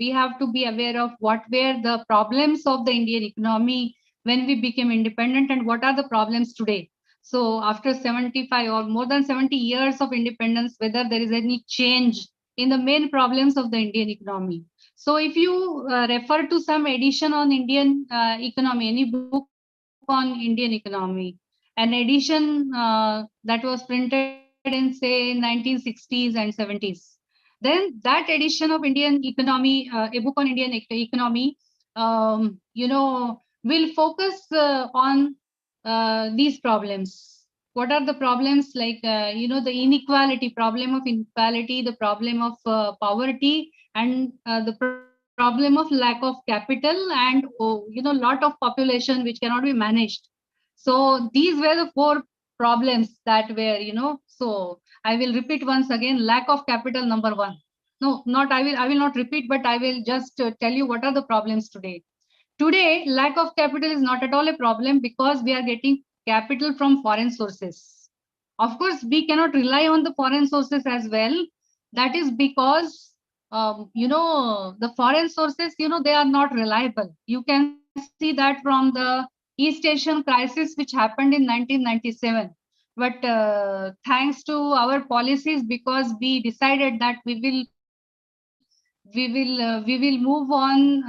be aware of what were the problems of the Indian economy when we became independent and what are the problems today. So after 75 or more than 70 years of independence, whether there is any change in the main problems of the Indian economy. So if you refer to some edition on Indian economy, any book on Indian economy, an edition that was printed in say 1960s and 70s, then that edition of Indian economy, a book on Indian economy, will focus on these problems. What are the problems like, the inequality, problem of inequality, the problem of poverty, and the problem of lack of capital and, lot of population which cannot be managed. So these were the 4 problems that were, so I will repeat once again, lack of capital, number 1. No, I will not repeat, but I will just tell you what are the problems today. Today, lack of capital is not at all a problem because we are getting capital from foreign sources. Of course, we cannot rely on the foreign sources as well. That is because, the foreign sources, they are not reliable. You can see that from the East Asian crisis, which happened in 1997. But thanks to our policies, because we decided that we will move on,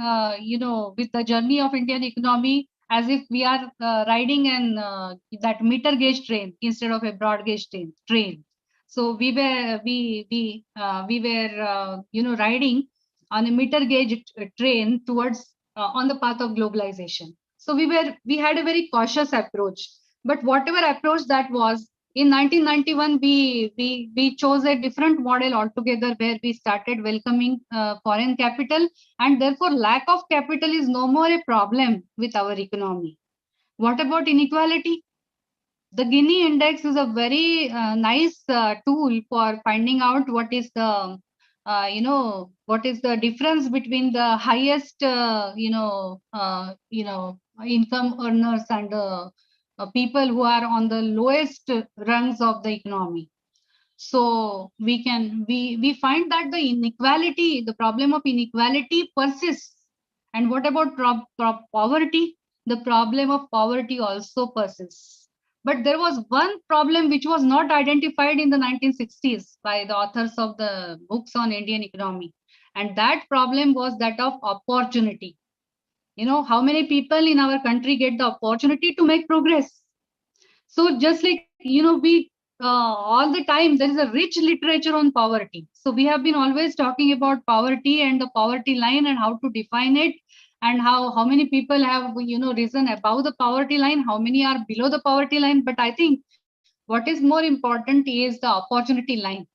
with the journey of Indian economy as if we are riding that meter gauge train instead of a broad gauge train. So we were riding on a meter gauge train towards on the path of globalization. So we had a very cautious approach. But whatever approach that was, in 1991, we chose a different model altogether where we started welcoming foreign capital, and therefore lack of capital is no more a problem with our economy. What about inequality? The Gini index is a very nice tool for finding out what is the difference between the highest income earners and people who are on the lowest rungs of the economy. So we find that the problem of inequality persists. And what about poverty? The problem of poverty also persists. But there was one problem which was not identified in the 1960s by the authors of the books on Indian economy. And that problem was that of opportunity. How many people in our country get the opportunity to make progress? So just like, we all the time, there is a rich literature on poverty. So we have been always talking about poverty and the poverty line and how to define it, and how many people have, risen above the poverty line, how many are below the poverty line. But I think what is more important is the opportunity line.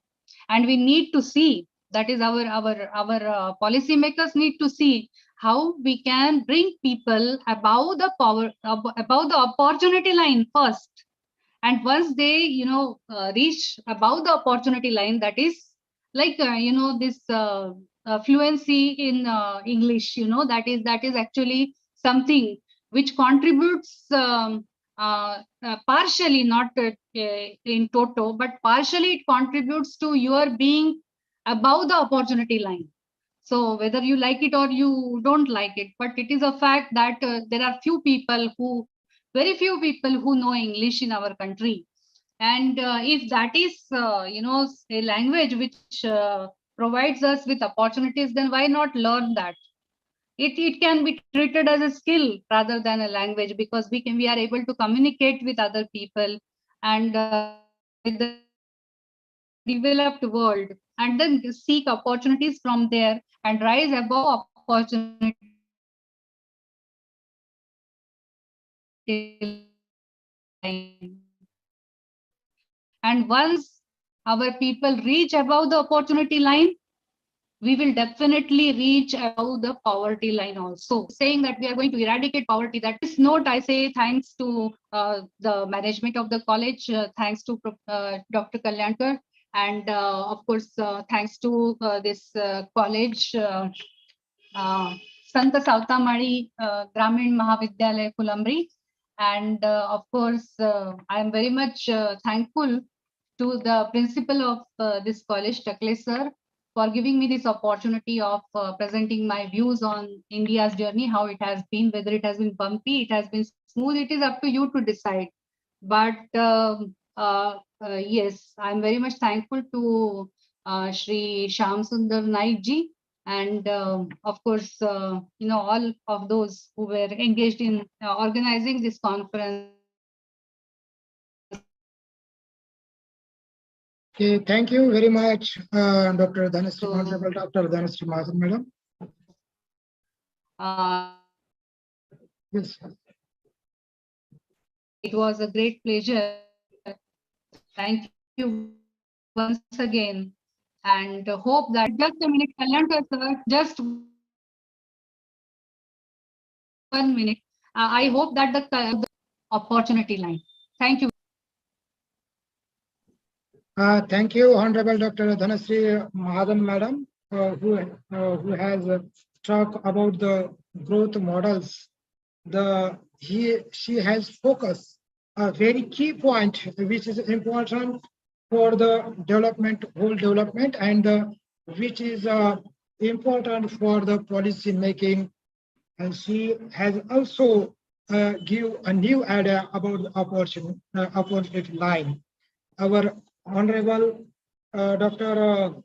And we need to see, that is our policy makers need to see how we can bring people above the opportunity line first. And once they reach above the opportunity line, that is like this fluency in English, that is actually something which contributes partially, not in toto, but partially it contributes to your being above the opportunity line. So whether you like it or you don't like it, but it is a fact that there are very few people who know English in our country. And if that is, a language which provides us with opportunities, then why not learn that? It can be treated as a skill rather than a language, because we are able to communicate with other people and with the developed world, and then seek opportunities from there and rise above opportunity line. And once our people reach above the opportunity line, we will definitely reach above the poverty line also. Saying that we are going to eradicate poverty, that is note, I say thanks to the management of the college, thanks to Dr. Kalyankar, and of course, thanks to this college, Sant Sautamari Gramin Mahavidyalaya Kulamri. And of course, I am very much thankful to the principal of this college, Takle sir, for giving me this opportunity of presenting my views on India's journey, how it has been, whether it has been bumpy, it has been smooth, it is up to you to decide. But yes, I'm very much thankful to Shri Shamsundar Naik ji, and of course, all of those who were engaged in organizing this conference. Okay, thank you very much, Dr. Dhanashri, Honorable Dr. Dhanashri Mahajan, Madam. Yes. It was a great pleasure. Thank you once again, and hope that just a minute, Kalyankar sir, just 1 minute. I hope that the opportunity line. Thank you. Thank you, Honorable Dr. Dhanashri Mahajan, Madam, who has talked about the growth models. She has focused a very key point, which is important for the whole development, and which is important for the policy making. And she has also give a new idea about the opportunity line. Our Honorable Honorable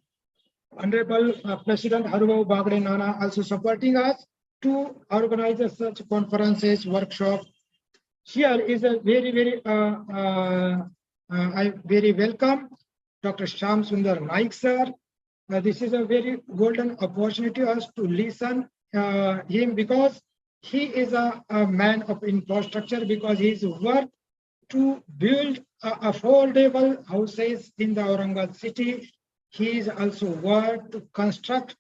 President Harubhau Bagde Nana also supporting us to organize such conferences, workshops. Here is a I very welcome Dr. Shamsundar Naik sir. This is a very golden opportunity us to listen him, because he is a man of infrastructure, because his work to build affordable houses in the Aurangabad city. He is also worked to construct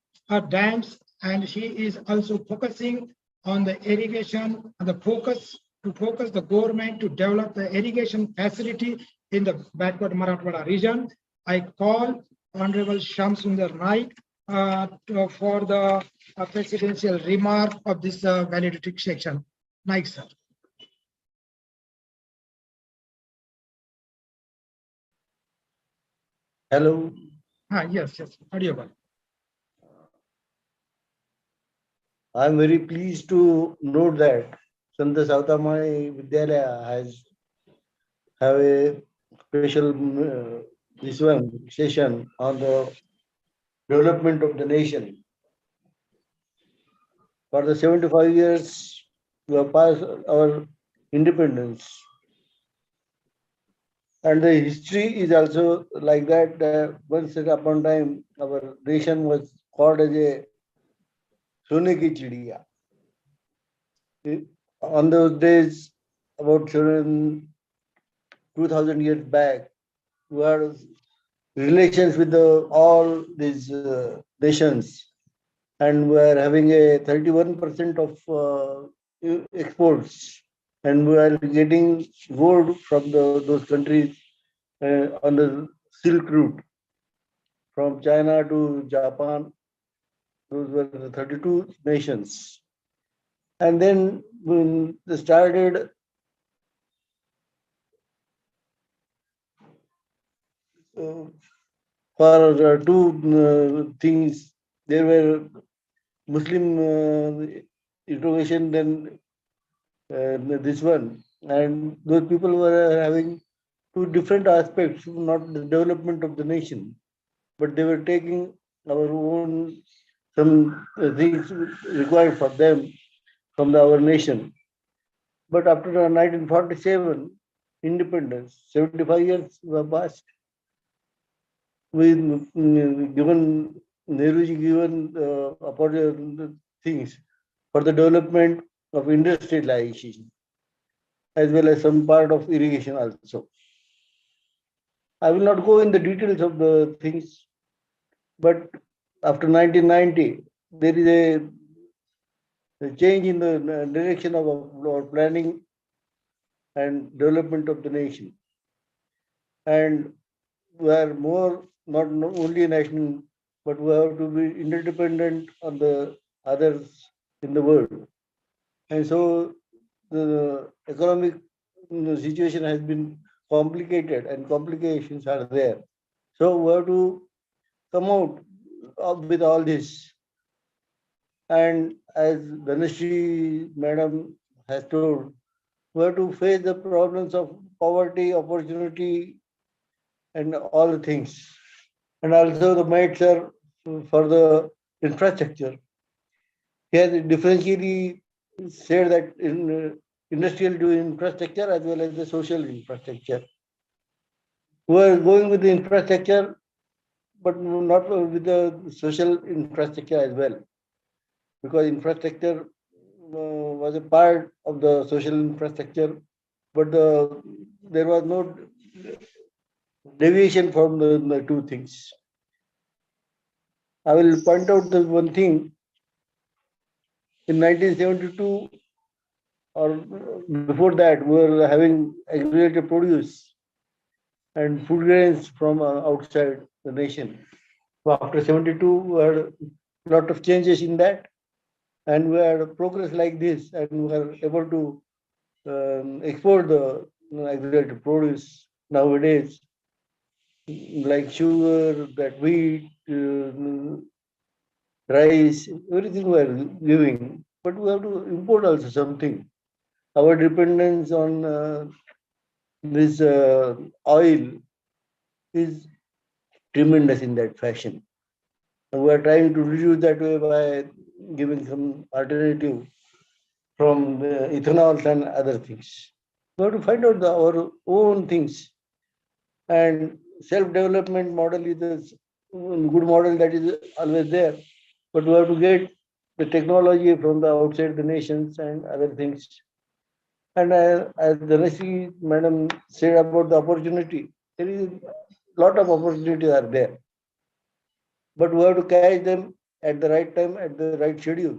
dams, and he is also focusing on the irrigation, the focus the government to develop the irrigation facility in the backward Marathwada region. I call Honorable Shamsundar Naik for the presidential remark of this valedictory section. Naik sir. Hello. Yes, audible. I'm very pleased to note that Sant Sautamari Vidyalaya have a special session on the development of the nation. For the 75 years we have passed our independence, and the history is also like that. Once upon a time, our nation was called as a Sone ki Chidiya. On those days, about 2000 years back, we had relations with all these nations, and we are having a 31% of exports, and we are getting gold from those countries on the Silk Route from China to Japan. Those were the 32 nations. And then when they started for two things. There were Muslim integration, then this one, and those people were having two different aspects, not the development of the nation, but they were taking our own some things required for them from our nation. But after 1947 independence, 75 years were passed. We given Nehruji given things for the development of industrialization as well as some part of irrigation also. I will not go in the details of the things, but after 1990, there is a change in the direction of our planning and development of the nation. And we are more not only a nation, but we have to be interdependent on the others in the world. And so the economic situation has been complicated and complications are there. So we have to come out with all this. And as Dhanashri madam has told, we have to face the problems of poverty, opportunity, and all the things. And also the mates are for the infrastructure. He has differentially said that in industrial infrastructure as well as the social infrastructure. We are going with the infrastructure, but not with the social infrastructure as well, because infrastructure was a part of the social infrastructure, but there was no deviation from the two things. I will point out the one thing. In 1972 or before that, we were having agricultural produce and food grains from outside the nation. So after 72, we had a lot of changes in that, and we had progress like this, and we were able to export the agricultural produce nowadays, like sugar, that wheat, rice, everything we are giving. But we have to import also something. Our dependence on this oil is tremendous in that fashion. And we are trying to reduce that way by giving some alternative from ethanol and other things. We have to find out our own things. And self-development model is a good model that is always there. But we have to get the technology from the outside the nations and other things. And as Dhanashri madam said about the opportunity, there is a lot of opportunities are there. But we have to catch them at the right time, at the right schedule.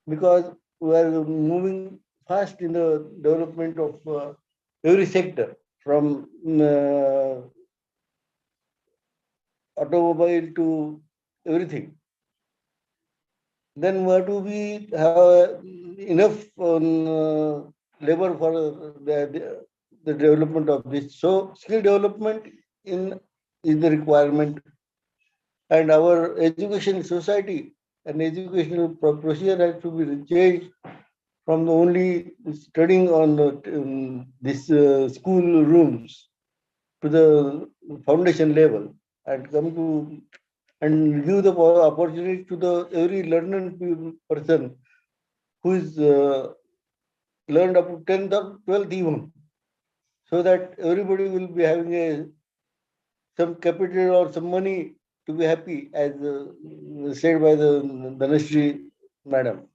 Because we are moving fast in the development of every sector, from automobile to everything. Then we have to have enough labor for the development of this. So skill development is the requirement, and our education society and educational procedure has to be changed from the only studying on this school rooms to the foundation level, and come to and give the opportunity to the every learned person who is learned up to 10th or 12th even, so that everybody will be having some capital or some money to be happy, as said by the Dhanashri madam.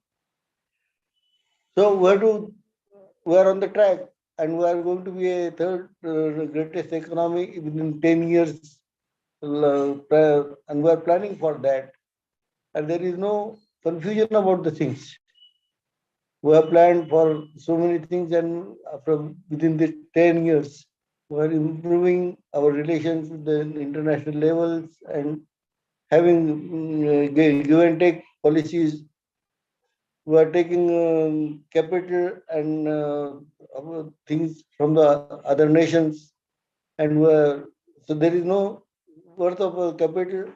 So we are on the track, and we are going to be a third greatest economy within 10 years, and we are planning for that. And there is no confusion about the things. We have planned for so many things, and within the 10 years, we are improving our relations with the international levels and having give and take policies. We are taking capital and things from the other nations, and we are So there is no worth of capital,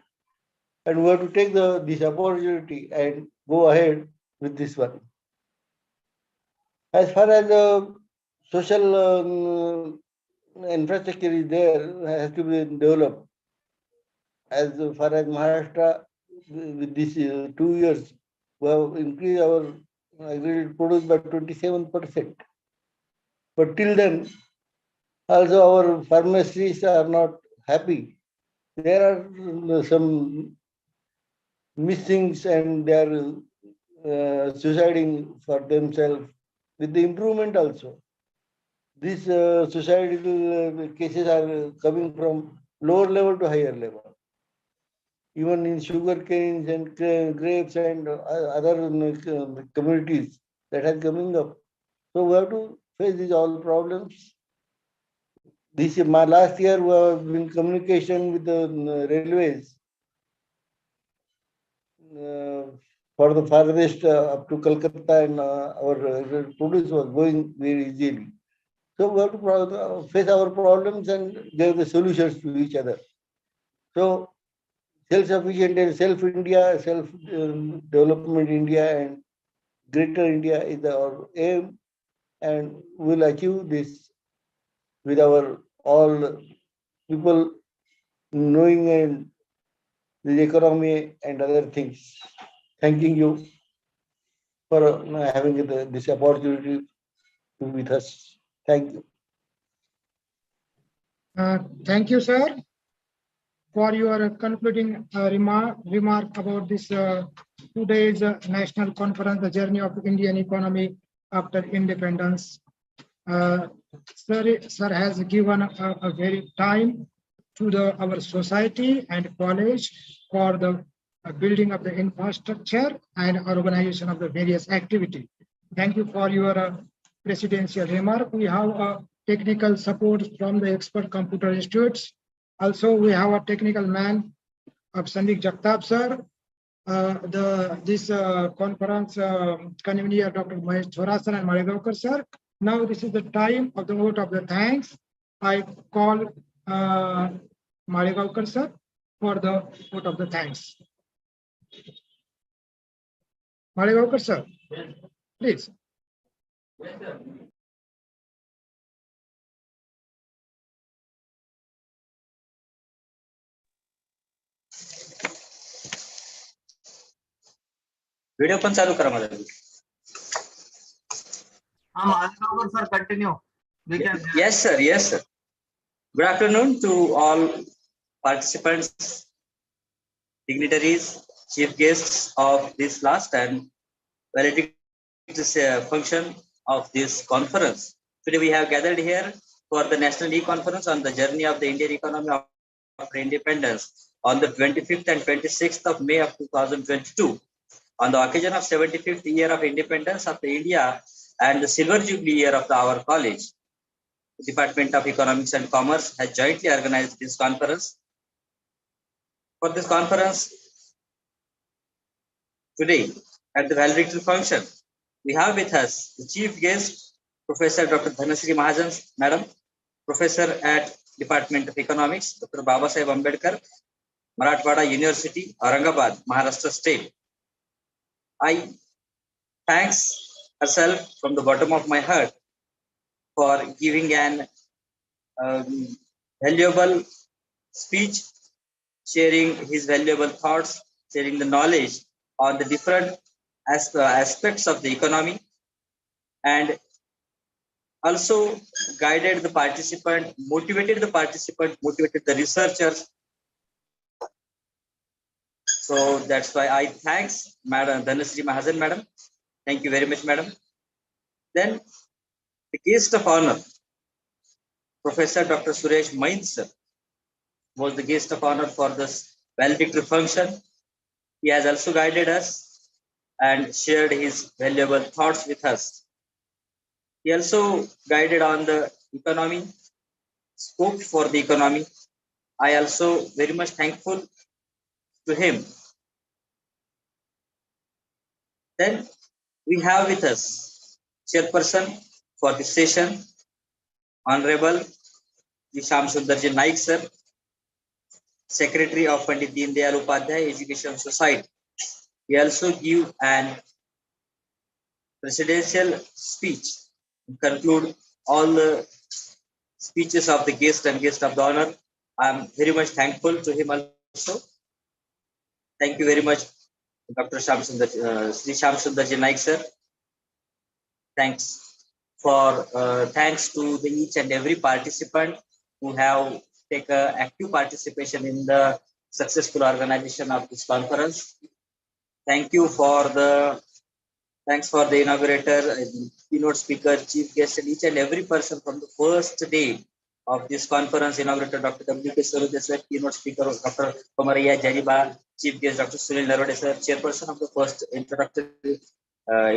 and we have to take this opportunity and go ahead with this one. As far as social infrastructure is there, has to be developed. As far as Maharashtra, with this 2 years, we have increased our agricultural produce by 27%. But till then, also our pharmacists are not happy. There are some missings and they are suiciding for themselves with the improvement also. These suicidal cases are coming from lower level to higher level. Even in sugar canes and grapes and other communities that are coming up. So we have to face these all problems. This year, my last year, we have been in communication with the railways for the farthest up to Calcutta, and our produce was going very easily. So we have to face our problems and give the solutions to each other. So self-sufficient and self-India, self-development India and greater India is our aim, and we'll achieve this with our all people knowing and the economy and other things. Thanking you for having this opportunity to be with us. Thank you. Thank you, sir, for your concluding remark about this 2 days national conference, the journey of Indian economy after independence. Sir has given a very time to our society and college for the building of the infrastructure and organization of the various activity. Thank you for your presidential remark. We have technical support from the expert computer institutes. Also, we have a technical man of Sandeep Jagtap, sir. This conference convener Dr. Mahesh Thorat sir and Malegaonkar sir. Now this is the time of the vote of the thanks. I call Malegaonkar sir for the vote of the thanks. Malegaonkar sir, please. Video पण चालू करा माझा. Sir, continue. We can. Yes, sir. Yes, sir. Good afternoon to all participants, dignitaries, chief guests of this last and valedictory function of this conference. Today we have gathered here for the National E-Conference on the journey of the Indian economy after independence on the 25th and 26th of May of 2022. On the occasion of 75th year of independence of India and the silver jubilee year of our college, the Department of Economics and Commerce has jointly organized this conference. For this conference today at the valedictory function, we have with us the chief guest, Professor Dr. Dhanashri Mahajan, Madam, Professor at Department of Economics, Dr. Babasaheb Ambedkar, Marathwada University, Aurangabad, Maharashtra State. I thanks herself from the bottom of my heart for giving an valuable speech, sharing his valuable thoughts, sharing the knowledge on the different aspects of the economy, and also guided the participant, motivated the researchers. So that's why I thanks Madam Dhanashri Mahajan, Madam. Thank you very much, Madam. Then the guest of honor, Professor Dr. Suresh sir, was the guest of honor for this valedictory function. He has also guided us and shared his valuable thoughts with us. He also guided on the economy, spoke for the economy. I also very much thankful to him. Then we have with us Chairperson for this session, Honorable Shamsundar Naik sir. Secretary of Pandit Deendayal Upadhyaya Education Society. He also give an presidential speech to conclude all the speeches of the guest and guest of the honor. I am very much thankful to him also. Thank you very much, Dr. Shamsundar, Sri Shamsundar Naik sir. Thanks thanks to each and every participant who have taken active participation in the successful organization of this conference. Thank you for the Thanks for the inaugurator, keynote speaker, chief guest, and each and every person from the first day of this conference. Inaugurator Dr. W.K. Sarojya sir, keynote speaker Dr. Komariya Jariba, chief guest Dr. Sunil Narode sir, chairperson of the first introductory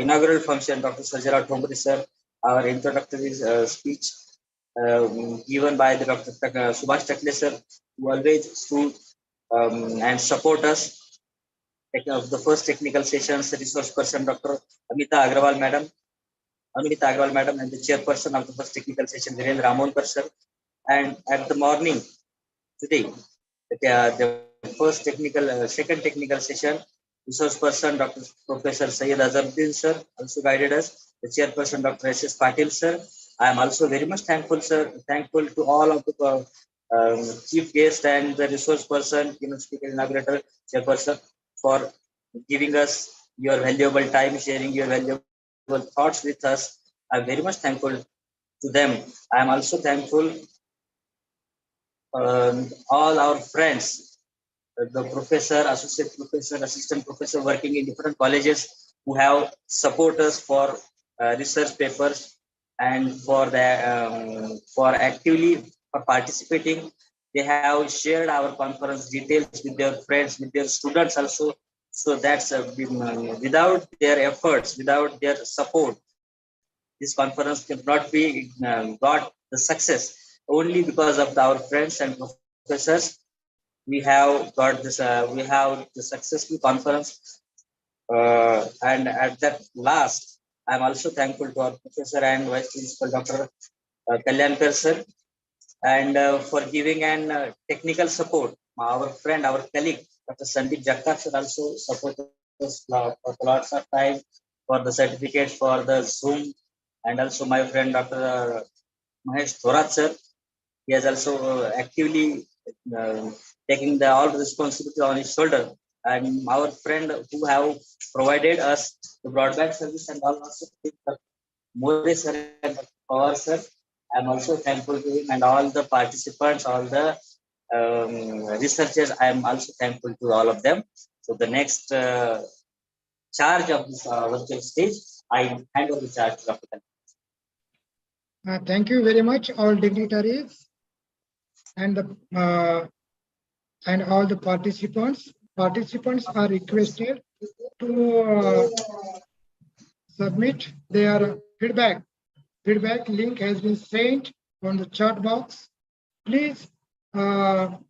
inaugural function Dr. Sajara Thomri sir, our introductory speech given by the Dr. Subhash Takle sir, who always stood and support us. Of the first technical sessions, resource person Dr. Amita Agrawal madam, and the chairperson of the first technical session, Virendra Ramonkar sir. And at the morning today, the first second technical session, resource person Dr. Professor Syed Azharuddin sir also guided us. The chairperson Dr. S.S. Patil sir. I am also very much thankful, sir. Thankful to all of the chief guest and the resource person, keynote speaker, inaugurator, chairperson, for giving us your valuable time, sharing your valuable thoughts with us. I'm very much thankful to them. I am also thankful all our friends, the professor, associate professor, assistant professor working in different colleges who have support us for research papers and for actively for participating. They have shared our conference details with their friends, with their students also. So that's without their efforts, without their support, this conference cannot be got the success. Only because of our friends and professors, we have got this. We have the successful conference, and at that last, I'm also thankful to our professor and vice principal Dr. Kalyankar sir, and for giving an technical support. Our friend, our colleague, Dr. Sandeep Jagtap sir also supported us for lots of time for the certificates, for the Zoom, and also my friend Dr. Mahesh Thorat sir. He has also actively taking all the responsibility on his shoulder. And our friend who have provided us the broadband service and all also More sir and Pawar sir. I'm also thankful to him and all the participants, all the researchers. I'm also thankful to all of them. So the next charge of this virtual stage, I hand over the charge to Dr. Pandit. Thank you very much, all dignitaries and all the participants. Participants are requested to submit their feedback. Feedback link has been sent on the chat box. Please fill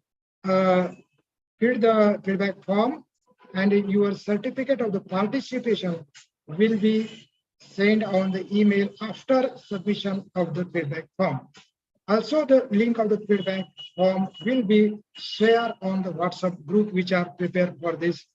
the feedback form, and your certificate of the participation will be sent on the email after submission of the feedback form. Also, the link of the feedback form will be shared on the WhatsApp group which are prepared for this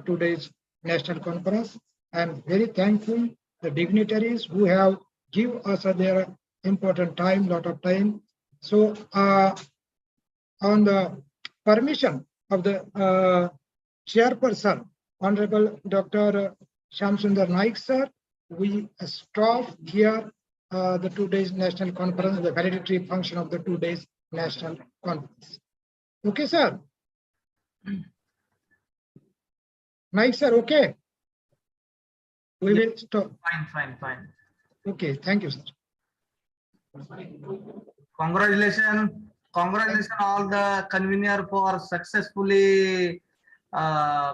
today's national conference. I am very thankful the dignitaries who have give us their important time, lot of time. So on the permission of the chairperson, Honorable Dr. Shamsundar Naik sir, we stop here the 2 days national conference, the valedictory function of the 2 days national conference. Okay, sir. Naik sir, okay. We will stop. Fine. Okay, thank you, sir. Congratulations all the convener for successfully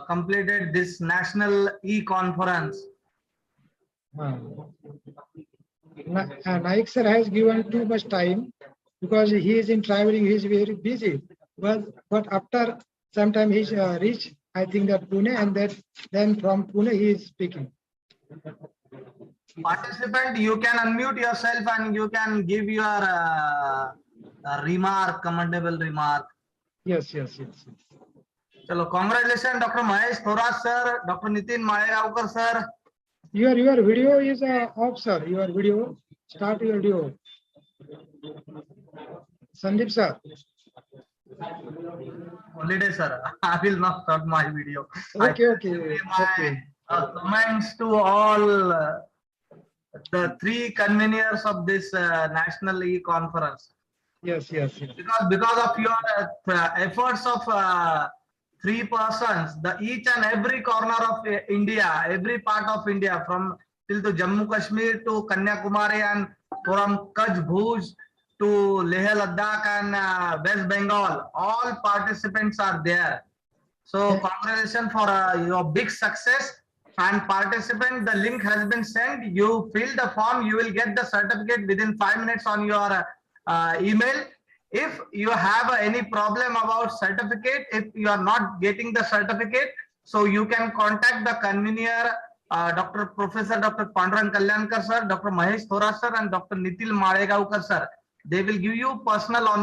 completed this national e-conference. Naik sir has given too much time because he is in traveling, he is very busy. But after some time he reach, I think that Pune, and then from Pune he is speaking. Participant, you can unmute yourself and you can give your remark, commendable remark. Yes, yes, yes, yes. चलो, congratulations, Dr. Mahesh Thorat sir, Dr. Nitin Malegaonkar sir. Your video is off, sir. Your video. Start your video. Sandeep sir. Holiday sir. I will not start my video. Okay, I okay, my okay. comments to all the three conveners of this national e-conference. Yes, yes, yes. Because of your efforts of three persons, the each and every corner of India, every part of India, from till to Jammu Kashmir to Kanyakumari and from Kutch Bhuj to Leh Ladakh and West Bengal, all participants are there. So congratulations for your big success. And participant, the link has been sent. You fill the form, you will get the certificate within 5 minutes on your email. If you have any problem about certificate, if you are not getting the certificate, so you can contact the convener, Professor Dr. Pandurang Kalyankar sir, Dr. Mahesh Thorat sir, and Dr. Nitin Malegaonkar sir. They will give you personal on